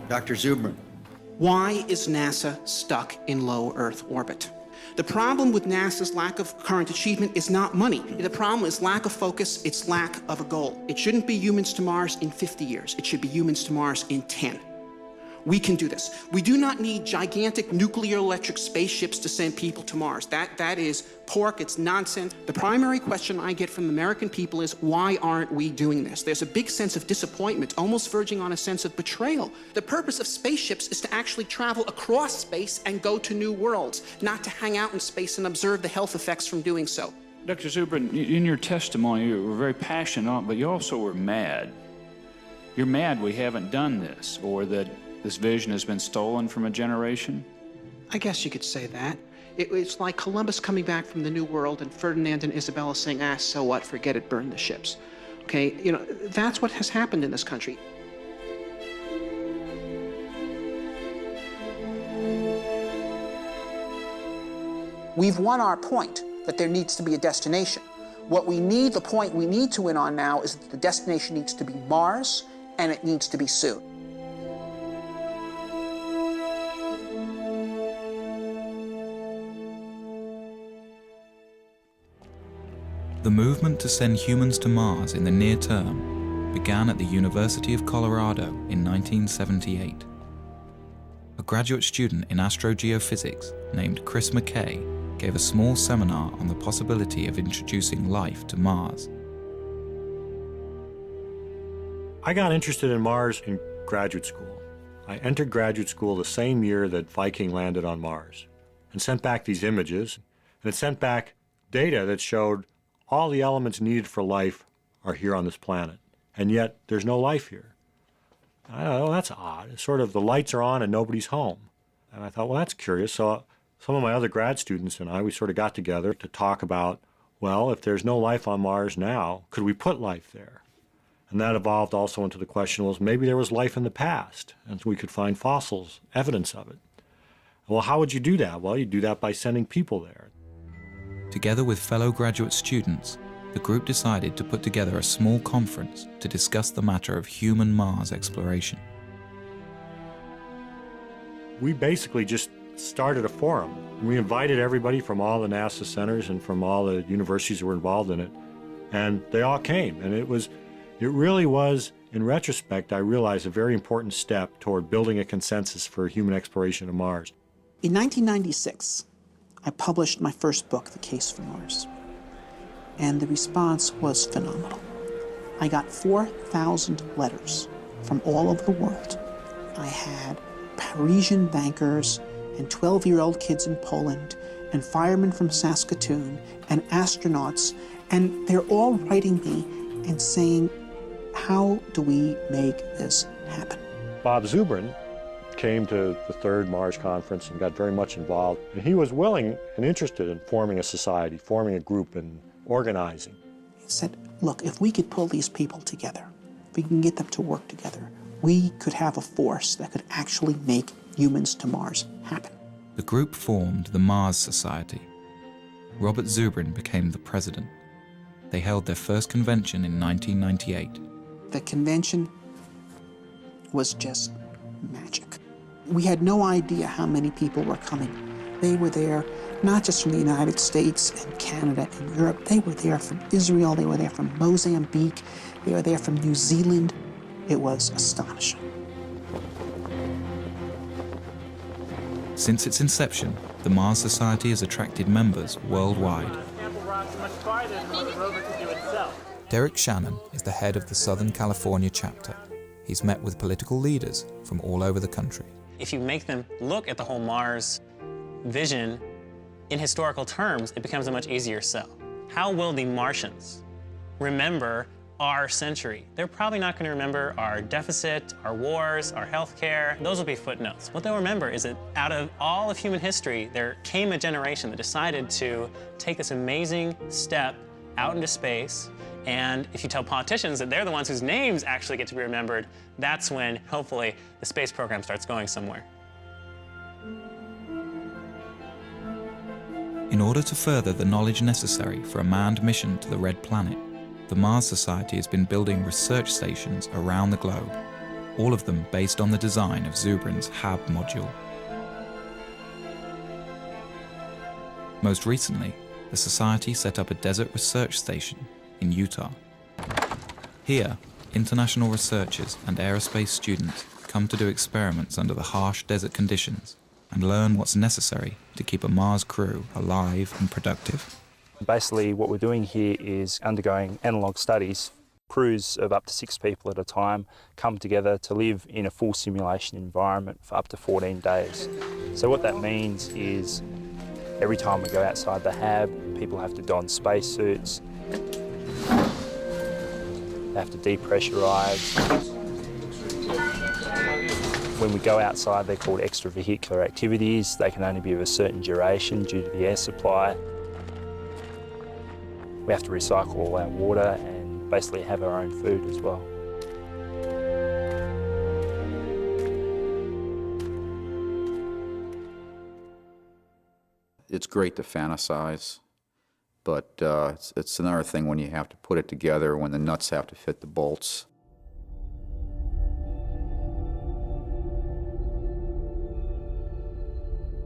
Dr. Zubrin. Why is NASA stuck in low Earth orbit? The problem with NASA's lack of current achievement is not money. The problem is lack of focus, it's lack of a goal. It shouldn't be humans to Mars in 50 years. It should be humans to Mars in 10. We can do this. We do not need gigantic nuclear electric spaceships to send people to Mars. That is pork, it's nonsense. The primary question I get from the American people is, why aren't we doing this? There's a big sense of disappointment, almost verging on a sense of betrayal. The purpose of spaceships is to actually travel across space and go to new worlds, not to hang out in space and observe the health effects from doing so. Dr. Zubrin, in your testimony, you were very passionate on it, but you also were mad. You're mad we haven't done this, or that this vision has been stolen from a generation? I guess you could say that. It's like Columbus coming back from the New World and Ferdinand and Isabella saying, so what, forget it, burn the ships. Okay, that's what has happened in this country. We've won our point that there needs to be a destination. The point we need to win on now is that the destination needs to be Mars, and it needs to be soon. The movement to send humans to Mars in the near term began at the University of Colorado in 1978. A graduate student in astrogeophysics named Chris McKay gave a small seminar on the possibility of introducing life to Mars. I got interested in Mars in graduate school. I entered graduate school the same year that Viking landed on Mars and sent back these images, and it sent back data that showed all the elements needed for life are here on this planet, and yet there's no life here. I thought, that's odd. It's sort of the lights are on and nobody's home. And I thought, well, that's curious. So some of my other grad students and I, we sort of got together to talk about, well, if there's no life on Mars now, could we put life there? And that evolved also into the question, well, maybe there was life in the past, and we could find fossils, evidence of it. Well, how would you do that? Well, you do that by sending people there. Together with fellow graduate students, the group decided to put together a small conference to discuss the matter of human Mars exploration. We basically just started a forum. We invited everybody from all the NASA centers and from all the universities that were involved in it, and they all came. And it really was, in retrospect, I realized a very important step toward building a consensus for human exploration of Mars. In 1996, I published my first book, The Case for Mars, and the response was phenomenal. I got 4,000 letters from all over the world. I had Parisian bankers and 12-year-old kids in Poland and firemen from Saskatoon and astronauts, and they're all writing me and saying, how do we make this happen? Bob Zubrin came to the third Mars conference and got very much involved. And he was willing and interested in forming a society, forming a group and organizing. He said, look, if we could pull these people together, if we can get them to work together, we could have a force that could actually make humans to Mars happen. The group formed the Mars Society. Robert Zubrin became the president. They held their first convention in 1998. The convention was just magic. We had no idea how many people were coming. They were there not just from the United States and Canada and Europe. They were there from Israel. They were there from Mozambique. They were there from New Zealand. It was astonishing. Since its inception, the Mars Society has attracted members worldwide. Derek Shannon is the head of the Southern California chapter. He's met with political leaders from all over the country. If you make them look at the whole Mars vision in historical terms, it becomes a much easier sell. How will the Martians remember our century? They're probably not going to remember our deficit, our wars, our healthcare. Those will be footnotes. What they'll remember is that out of all of human history, there came a generation that decided to take this amazing step out into space. And if you tell politicians that they're the ones whose names actually get to be remembered, that's when, hopefully, the space program starts going somewhere. In order to further the knowledge necessary for a manned mission to the Red Planet, the Mars Society has been building research stations around the globe, all of them based on the design of Zubrin's HAB module. Most recently, the Society set up a desert research station in Utah. Here, international researchers and aerospace students come to do experiments under the harsh desert conditions and learn what's necessary to keep a Mars crew alive and productive. Basically, what we're doing here is undergoing analog studies. Crews of up to 6 people at a time come together to live in a full simulation environment for up to 14 days. So what that means is every time we go outside the HAB, people have to don spacesuits. They have to depressurize. When we go outside, they're called extravehicular activities. They can only be of a certain duration due to the air supply. We have to recycle all our water and basically have our own food as well. It's great to fantasize, but it's another thing when you have to put it together, when the nuts have to fit the bolts.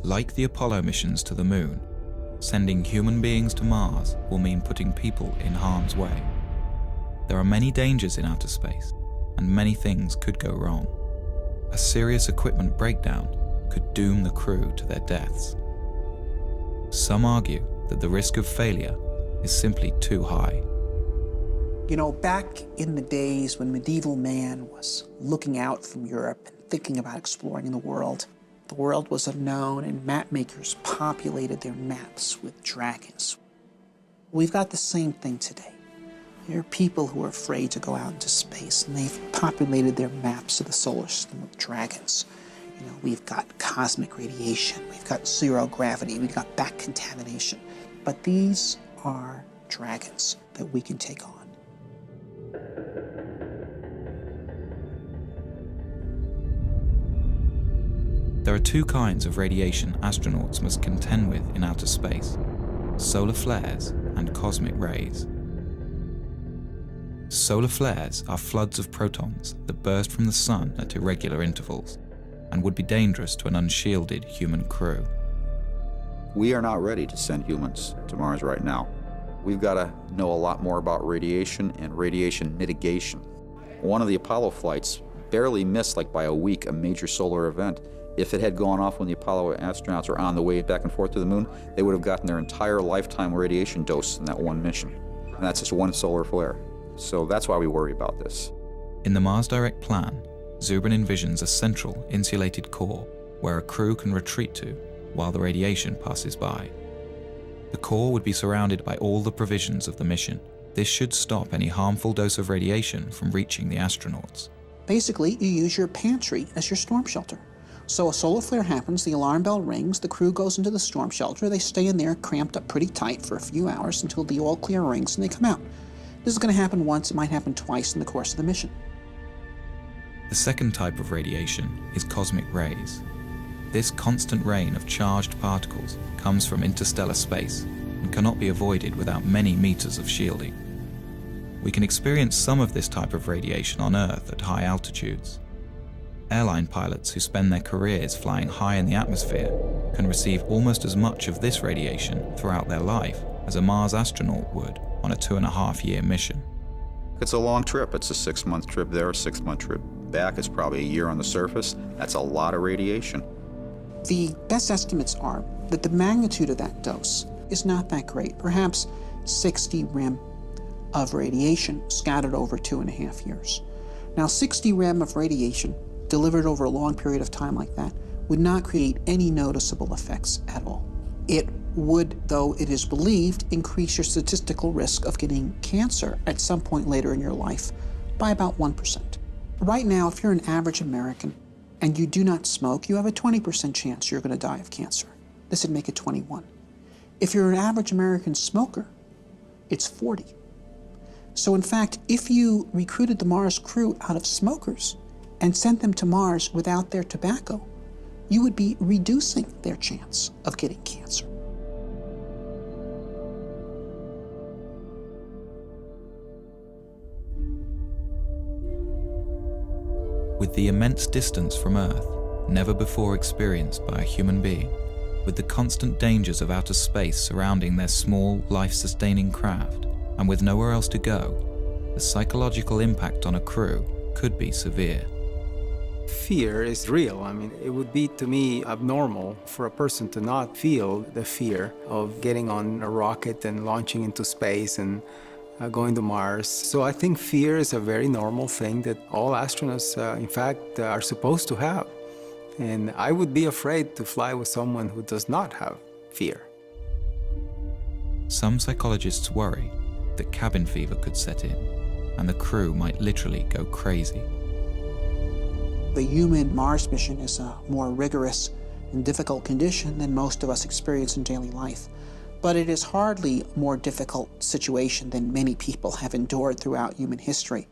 Like the Apollo missions to the Moon, sending human beings to Mars will mean putting people in harm's way. There are many dangers in outer space, and many things could go wrong. A serious equipment breakdown could doom the crew to their deaths. Some argue that the risk of failure is simply too high. You know, back in the days when medieval man was looking out from Europe and thinking about exploring the world was unknown, and map makers populated their maps with dragons. We've got the same thing today. There are people who are afraid to go out into space, and they've populated their maps of the solar system with dragons. You know, we've got cosmic radiation, we've got zero gravity, we've got back contamination. But these are dragons that we can take on. There are 2 kinds of radiation astronauts must contend with in outer space: solar flares and cosmic rays. Solar flares are floods of protons that burst from the sun at irregular intervals and would be dangerous to an unshielded human crew. We are not ready to send humans to Mars right now. We've got to know a lot more about radiation and radiation mitigation. One of the Apollo flights barely missed, like by a week, a major solar event. If it had gone off when the Apollo astronauts were on the way back and forth to the moon, they would have gotten their entire lifetime radiation dose in that one mission. And that's just one solar flare. So that's why we worry about this. In the Mars Direct plan, Zubrin envisions a central insulated core where a crew can retreat to while the radiation passes by. The core would be surrounded by all the provisions of the mission. This should stop any harmful dose of radiation from reaching the astronauts. Basically, you use your pantry as your storm shelter. So a solar flare happens, the alarm bell rings, the crew goes into the storm shelter, they stay in there cramped up pretty tight for a few hours until the all clear rings and they come out. This is going to happen once, it might happen twice in the course of the mission. The second type of radiation is cosmic rays. This constant rain of charged particles comes from interstellar space and cannot be avoided without many meters of shielding. We can experience some of this type of radiation on Earth at high altitudes. Airline pilots who spend their careers flying high in the atmosphere can receive almost as much of this radiation throughout their life as a Mars astronaut would on a 2.5-year mission. It's a long trip. It's a 6-month trip there, a 6-month trip back. It's probably a year on the surface. That's a lot of radiation. The best estimates are that the magnitude of that dose is not that great, perhaps 60 rem of radiation scattered over 2.5 years. Now, 60 rem of radiation delivered over a long period of time like that would not create any noticeable effects at all. It would, though it is believed, increase your statistical risk of getting cancer at some point later in your life by about 1%. Right now, if you're an average American and you do not smoke, you have a 20% chance you're going to die of cancer. This would make it 21. If you're an average American smoker, it's 40. So in fact, if you recruited the Mars crew out of smokers and sent them to Mars without their tobacco, you would be reducing their chance of getting cancer. With the immense distance from Earth, never before experienced by a human being, with the constant dangers of outer space surrounding their small, life-sustaining craft, and with nowhere else to go, the psychological impact on a crew could be severe. Fear is real. I mean, it would be, to me, abnormal for a person to not feel the fear of getting on a rocket and launching into space and going to Mars. So I think fear is a very normal thing that all astronauts, in fact, are supposed to have. And I would be afraid to fly with someone who does not have fear. Some psychologists worry that cabin fever could set in, and the crew might literally go crazy. The human Mars mission is a more rigorous and difficult condition than most of us experience in daily life. But it is hardly a more difficult situation than many people have endured throughout human history.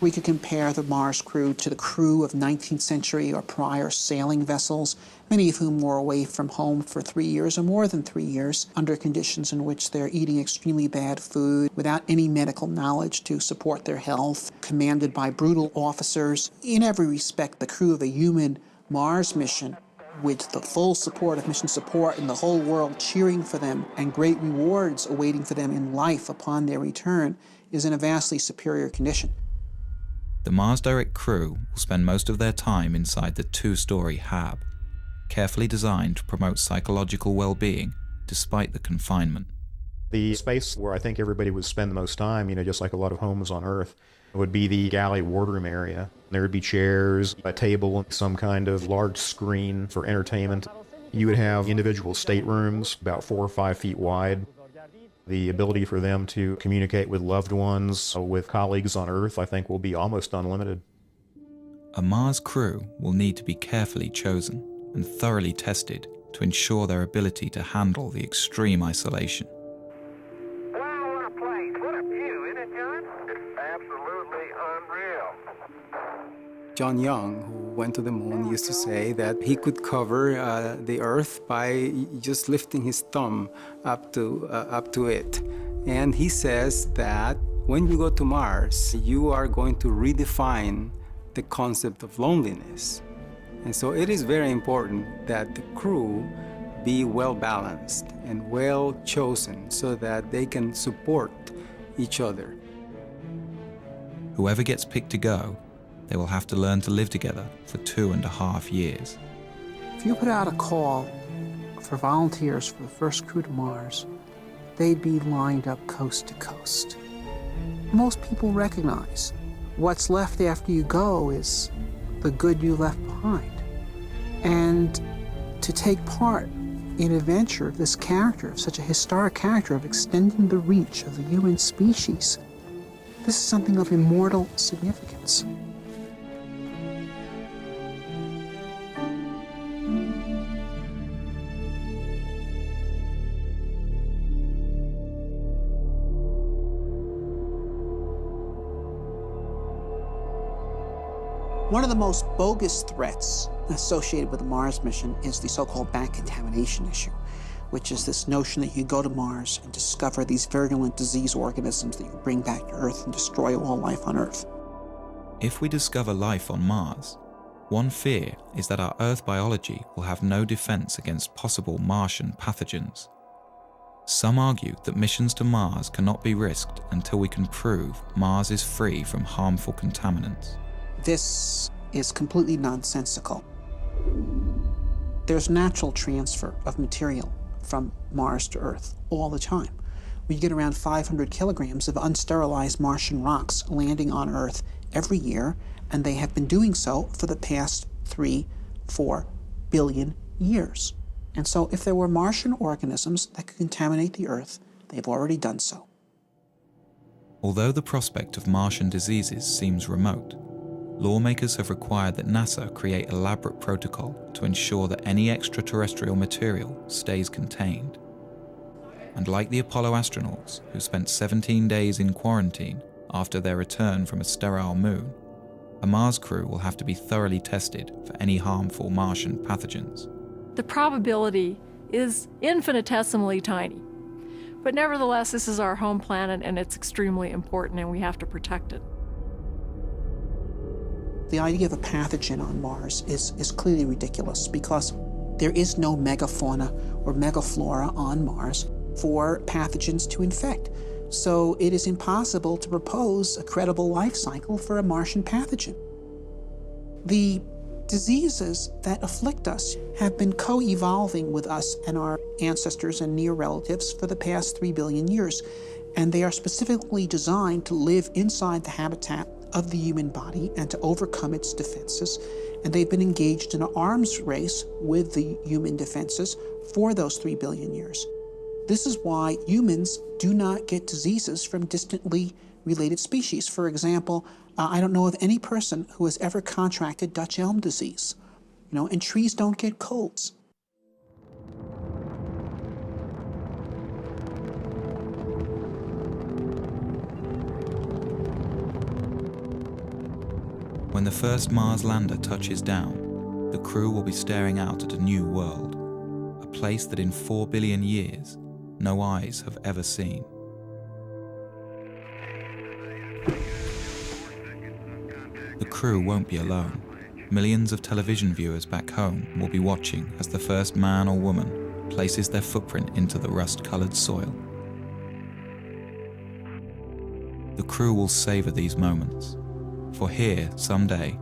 We could compare the Mars crew to the crew of 19th century or prior sailing vessels, many of whom were away from home for 3 years or more than 3 years, under conditions in which they're eating extremely bad food, without any medical knowledge to support their health, commanded by brutal officers. In every respect, the crew of a human Mars mission, with the full support of mission support and the whole world cheering for them and great rewards awaiting for them in life upon their return, is in a vastly superior condition. The Mars Direct crew will spend most of their time inside the 2-story hab, carefully designed to promote psychological well-being despite the confinement. The space where I think everybody would spend the most time, just like a lot of homes on Earth, would be the galley wardroom area. There would be chairs, a table, and some kind of large screen for entertainment. You would have individual staterooms about 4 or 5 feet wide. The ability for them to communicate with loved ones, with colleagues on Earth, I think will be almost unlimited. A Mars crew will need to be carefully chosen and thoroughly tested to ensure their ability to handle the extreme isolation. Wow, what a place. What a view, isn't it, John? It's absolutely unreal. John Young, who went to the moon, used to say that he could cover the Earth by just lifting his thumb up to it. And he says that when you go to Mars, you are going to redefine the concept of loneliness. And so it is very important that the crew be well-balanced and well-chosen so that they can support each other. Whoever gets picked to go, they will have to learn to live together for 2.5 years. If you put out a call for volunteers for the first crew to Mars, they'd be lined up coast to coast. Most people recognize what's left after you go is the good you left behind. And to take part in an adventure of this character, of such a historic character, of extending the reach of the human species, this is something of immortal significance. One of the most bogus threats associated with the Mars mission is the so-called back contamination issue, which is this notion that you go to Mars and discover these virulent disease organisms that you bring back to Earth and destroy all life on Earth. If we discover life on Mars, One fear is that our Earth biology will have no defense against possible Martian pathogens. Some argue that missions to Mars cannot be risked until we can prove Mars is free from harmful contaminants. This is completely nonsensical. There's natural transfer of material from Mars to Earth all the time. We get around 500 kilograms of unsterilized Martian rocks landing on Earth every year, and they have been doing so for the past 3-4 billion years. And so if there were Martian organisms that could contaminate the Earth, they've already done so. Although the prospect of Martian diseases seems remote, lawmakers have required that NASA create elaborate protocol to ensure that any extraterrestrial material stays contained. And like the Apollo astronauts, who spent 17 days in quarantine after their return from a sterile moon, a Mars crew will have to be thoroughly tested for any harmful Martian pathogens. The probability is infinitesimally tiny. But nevertheless, this is our home planet and it's extremely important and we have to protect it. The idea of a pathogen on Mars is clearly ridiculous because there is no megafauna or megaflora on Mars for pathogens to infect. So it is impossible to propose a credible life cycle for a Martian pathogen. The diseases that afflict us have been co-evolving with us and our ancestors and near relatives for the past 3 billion years, and they are specifically designed to live inside the habitat of the human body and to overcome its defenses, and they've been engaged in an arms race with the human defenses for those 3 billion years. This is why humans do not get diseases from distantly related species. For example, I don't know of any person who has ever contracted Dutch elm disease, and trees don't get colds. When the first Mars lander touches down, the crew will be staring out at a new world, a place that in 4 billion years, no eyes have ever seen. The crew won't be alone. Millions of television viewers back home will be watching as the first man or woman places their footprint into the rust-colored soil. The crew will savor these moments, for here, someday,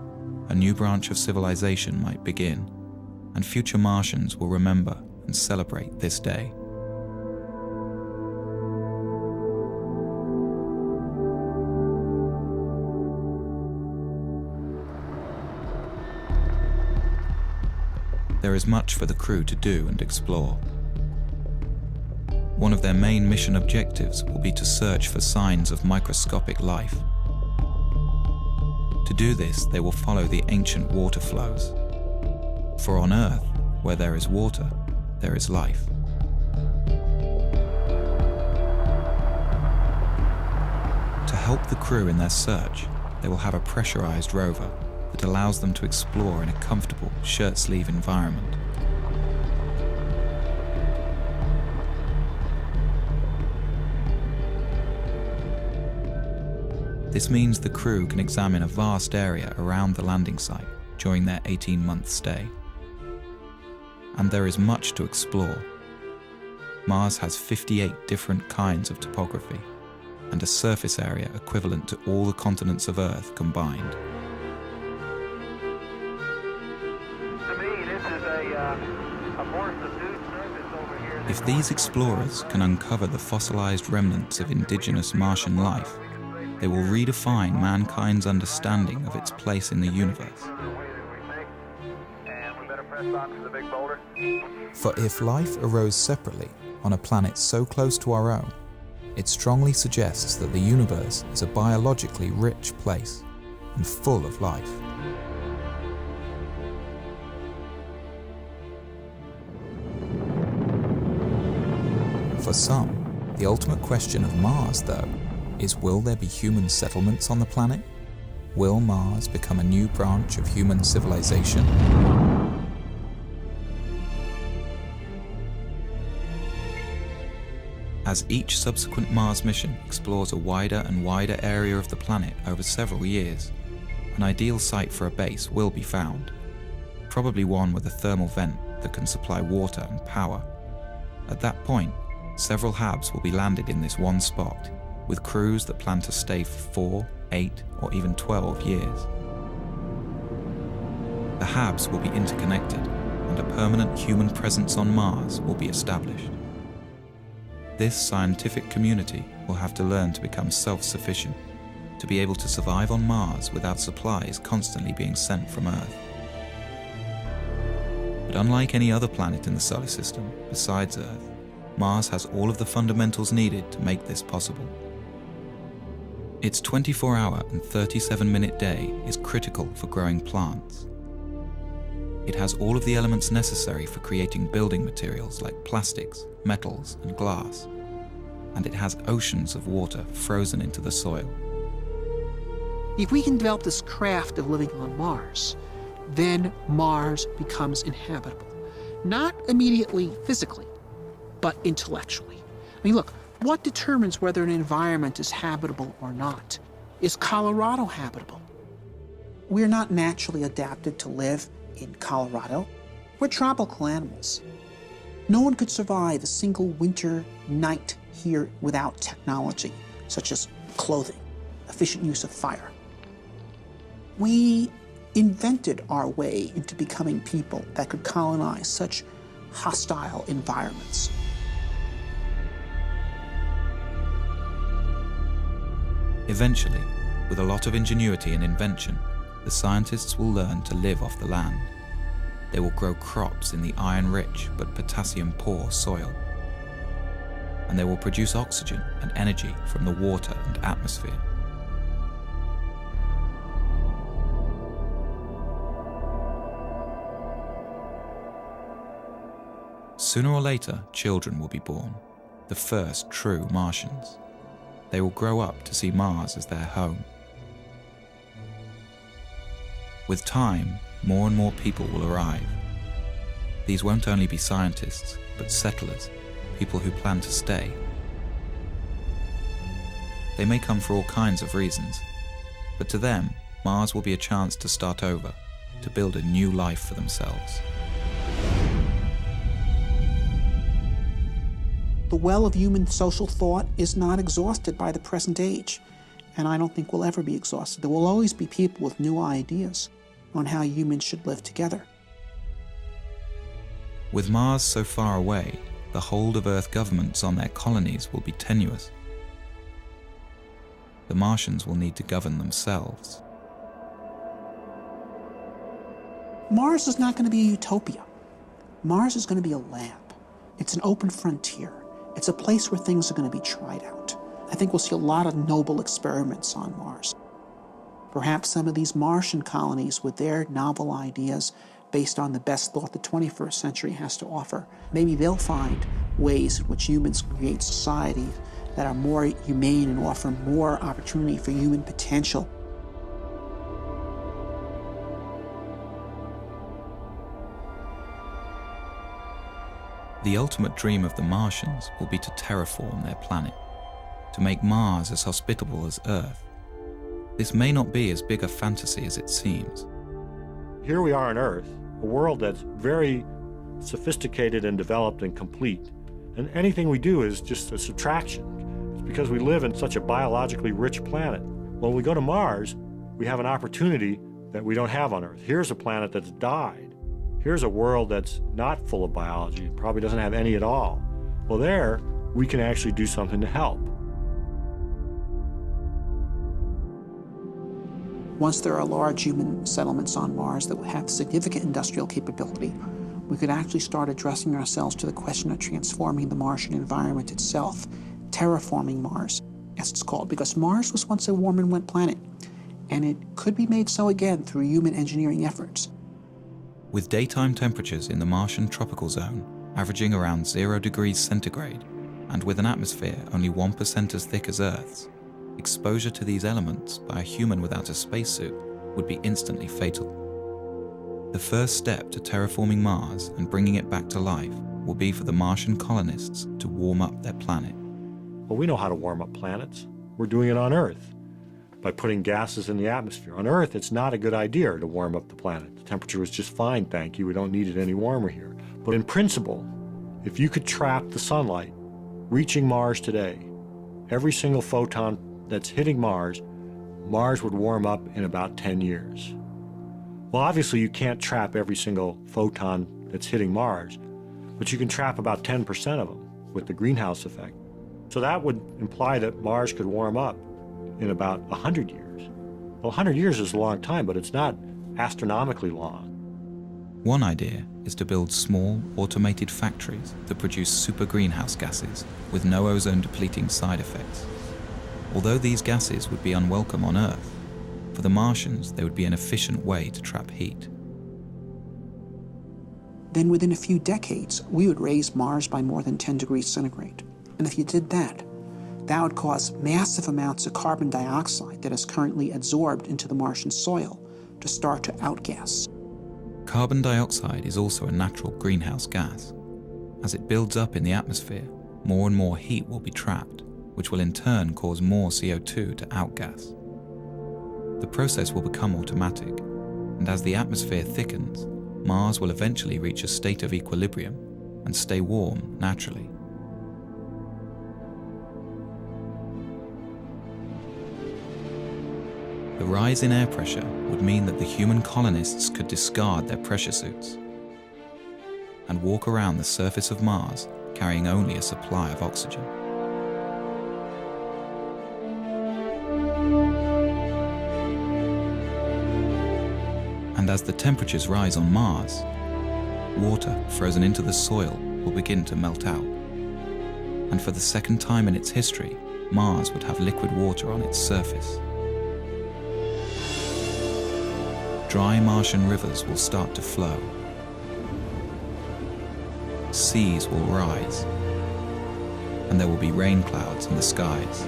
a new branch of civilization might begin, and future Martians will remember and celebrate this day. There is much for the crew to do and explore. One of their main mission objectives will be to search for signs of microscopic life. To do this, they will follow the ancient water flows. For on Earth, where there is water, there is life. To help the crew in their search, they will have a pressurized rover that allows them to explore in a comfortable shirt-sleeve environment. This means the crew can examine a vast area around the landing site during their 18-month stay. And there is much to explore. Mars has 58 different kinds of topography and a surface area equivalent to all the continents of Earth combined. If these explorers can uncover the fossilized remnants of indigenous Martian life, they will redefine mankind's understanding of its place in the universe. For if life arose separately on a planet so close to our own, it strongly suggests that the universe is a biologically rich place and full of life. For some, the ultimate question of Mars, though, is will there be human settlements on the planet? Will Mars become a new branch of human civilization? As each subsequent Mars mission explores a wider and wider area of the planet over several years, an ideal site for a base will be found, probably one with a thermal vent that can supply water and power. At that point, several HABs will be landed in this one spot, with crews that plan to stay for 4, 8, or even 12 years. The HABs will be interconnected, and a permanent human presence on Mars will be established. This scientific community will have to learn to become self-sufficient, to be able to survive on Mars without supplies constantly being sent from Earth. But unlike any other planet in the solar system besides Earth, Mars has all of the fundamentals needed to make this possible. Its 24-hour and 37-minute day is critical for growing plants. It has all of the elements necessary for creating building materials like plastics, metals, and glass. And it has oceans of water frozen into the soil. If we can develop this craft of living on Mars, then Mars becomes inhabitable. Not immediately physically, but intellectually. I mean, look, what determines whether an environment is habitable or not? Is Colorado habitable? We're not naturally adapted to live in Colorado. We're tropical animals. No one could survive a single winter night here without technology, such as clothing, efficient use of fire. We invented our way into becoming people that could colonize such hostile environments. Eventually, with a lot of ingenuity and invention, the scientists will learn to live off the land. They will grow crops in the iron-rich but potassium-poor soil. And they will produce oxygen and energy from the water and atmosphere. Sooner or later, children will be born, the first true Martians. They will grow up to see Mars as their home. With time, more and more people will arrive. These won't only be scientists, but settlers, people who plan to stay. They may come for all kinds of reasons, but to them, Mars will be a chance to start over, to build a new life for themselves. The well of human social thought is not exhausted by the present age, and I don't think will ever be exhausted. There will always be people with new ideas on how humans should live together. With Mars so far away, the hold of Earth governments on their colonies will be tenuous. The Martians will need to govern themselves. Mars is not going to be a utopia. Mars is going to be a lab. It's an open frontier. It's a place where things are going to be tried out. I think we'll see a lot of noble experiments on Mars. Perhaps some of these Martian colonies with their novel ideas based on the best thought the 21st century has to offer, maybe they'll find ways in which humans create societies that are more humane and offer more opportunity for human potential. The ultimate dream of the Martians will be to terraform their planet, to make Mars as hospitable as Earth. This may not be as big a fantasy as it seems. Here we are on Earth, a world that's very sophisticated and developed and complete. And anything we do is just a subtraction. It's because we live in such a biologically rich planet. When we go to Mars, we have an opportunity that we don't have on Earth. Here's a planet that's died. Here's a world that's not full of biology, probably doesn't have any at all. Well, there, we can actually do something to help. Once there are large human settlements on Mars that will have significant industrial capability, we could actually start addressing ourselves to the question of transforming the Martian environment itself, terraforming Mars, as it's called, because Mars was once a warm and wet planet, and it could be made so again through human engineering efforts. With daytime temperatures in the Martian tropical zone averaging around 0 degrees centigrade, and with an atmosphere only 1% as thick as Earth's, exposure to these elements by a human without a spacesuit would be instantly fatal. The first step to terraforming Mars and bringing it back to life will be for the Martian colonists to warm up their planet. Well, we know how to warm up planets. We're doing it on Earth. by putting gases in the atmosphere. On Earth, it's not a good idea to warm up the planet. The temperature was just fine, thank you. We don't need it any warmer here. But in principle, if you could trap the sunlight reaching Mars today, every single photon that's hitting Mars would warm up in about 10 years. Well, obviously you can't trap every single photon that's hitting Mars, but you can trap about 10% of them with the greenhouse effect. So that would imply that Mars could warm up in about 100 years. Well, 100 years is a long time, but it's not astronomically long. One idea is to build small, automated factories that produce super greenhouse gases with no ozone-depleting side effects. Although these gases would be unwelcome on Earth, for the Martians they would be an efficient way to trap heat. Then within a few decades, we would raise Mars by more than 10 degrees centigrade. And if you did that, that would cause massive amounts of carbon dioxide that is currently adsorbed into the Martian soil to start to outgas. Carbon dioxide is also a natural greenhouse gas. As it builds up in the atmosphere, more and more heat will be trapped, which will in turn cause more CO2 to outgas. The process will become automatic, and as the atmosphere thickens, Mars will eventually reach a state of equilibrium and stay warm naturally. The rise in air pressure would mean that the human colonists could discard their pressure suits and walk around the surface of Mars carrying only a supply of oxygen. And as the temperatures rise on Mars, water frozen into the soil will begin to melt out. And for the second time in its history, Mars would have liquid water on its surface. Dry Martian rivers will start to flow. Seas will rise, and there will be rain clouds in the skies.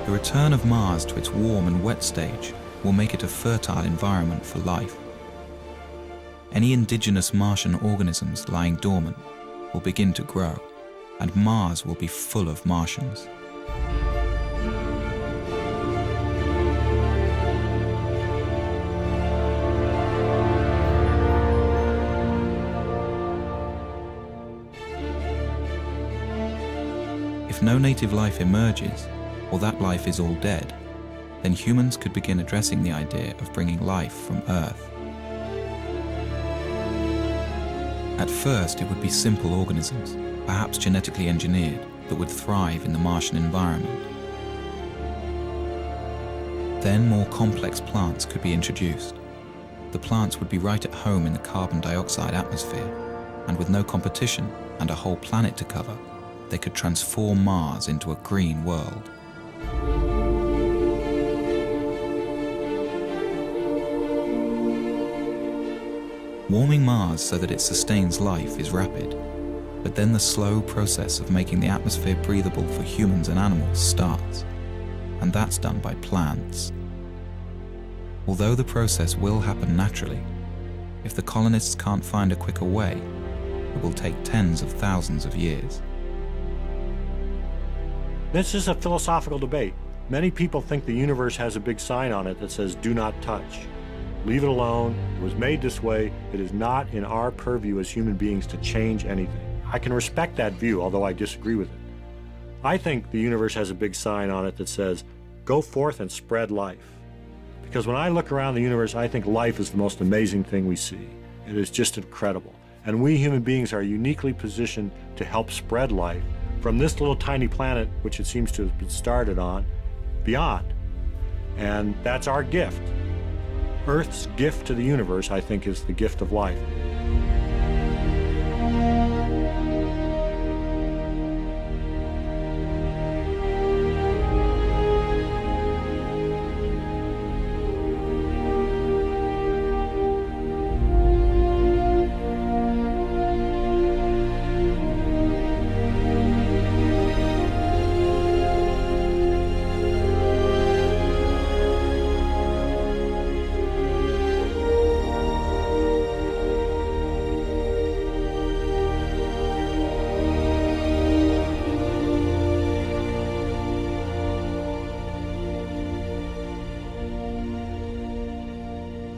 The return of Mars to its warm and wet stage will make it a fertile environment for life. Any indigenous Martian organisms lying dormant will begin to grow, and Mars will be full of Martians. If no native life emerges, or that life is all dead, then humans could begin addressing the idea of bringing life from Earth. At first, it would be simple organisms, perhaps genetically engineered, that would thrive in the Martian environment. Then more complex plants could be introduced. The plants would be right at home in the carbon dioxide atmosphere, and with no competition and a whole planet to cover, they could transform Mars into a green world. Warming Mars so that it sustains life is rapid, but then the slow process of making the atmosphere breathable for humans and animals starts, and that's done by plants. Although the process will happen naturally, if the colonists can't find a quicker way, it will take tens of thousands of years. This is a philosophical debate. Many people think the universe has a big sign on it that says, "Do not touch." Leave it alone. It was made this way. It is not in our purview as human beings to change anything. I can respect that view, although I disagree with it. I think the universe has a big sign on it that says, "Go forth and spread life." Because when I look around the universe, I think life is the most amazing thing we see. It is just incredible. And we human beings are uniquely positioned to help spread life from this little tiny planet, which it seems to have been started on, beyond. And that's our gift. Earth's gift to the universe, I think, is the gift of life.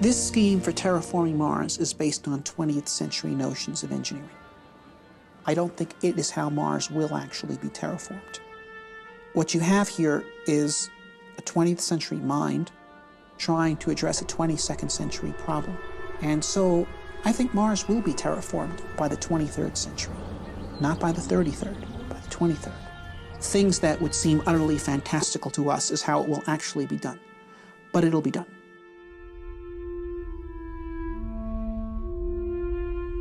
This scheme for terraforming Mars is based on 20th century notions of engineering. I don't think it is how Mars will actually be terraformed. What you have here is a 20th century mind trying to address a 22nd century problem. And so I think Mars will be terraformed by the 23rd century, not by the 33rd, by the 23rd. Things that would seem utterly fantastical to us is how it will actually be done, but it'll be done.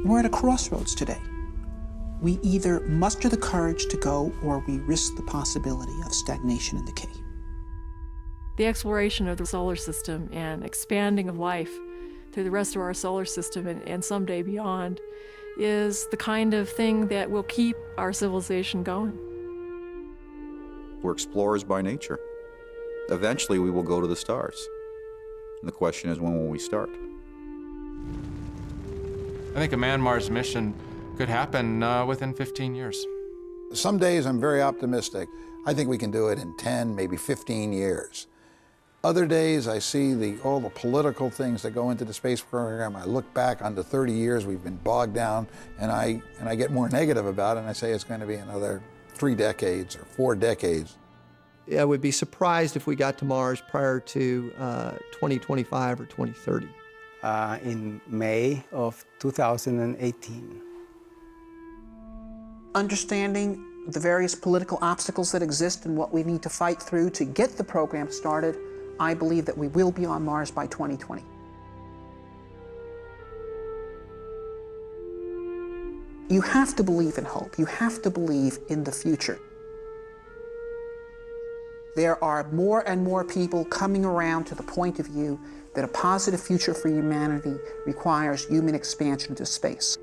We're at a crossroads today. We either muster the courage to go or we risk the possibility of stagnation and decay. The exploration of the solar system and expanding of life through the rest of our solar system and someday beyond is the kind of thing that will keep our civilization going. We're explorers by nature. Eventually we will go to the stars. And the question is, when will we start? I think a man-Mars mission could happen within 15 years. Some days I'm very optimistic. I think we can do it in 10, maybe 15 years. Other days I see all the political things that go into the space program. I look back on the 30 years we've been bogged down, and I get more negative about it, and I say it's going to be another 3 decades or 4 decades. I would be surprised if we got to Mars prior to 2025 or 2030. In May of 2018. Understanding the various political obstacles that exist and what we need to fight through to get the program started, I believe that we will be on Mars by 2020. You have to believe in hope. You have to believe in the future. There are more and more people coming around to the point of view that a positive future for humanity requires human expansion into space.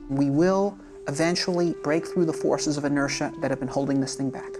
We will eventually break through the forces of inertia that have been holding this thing back.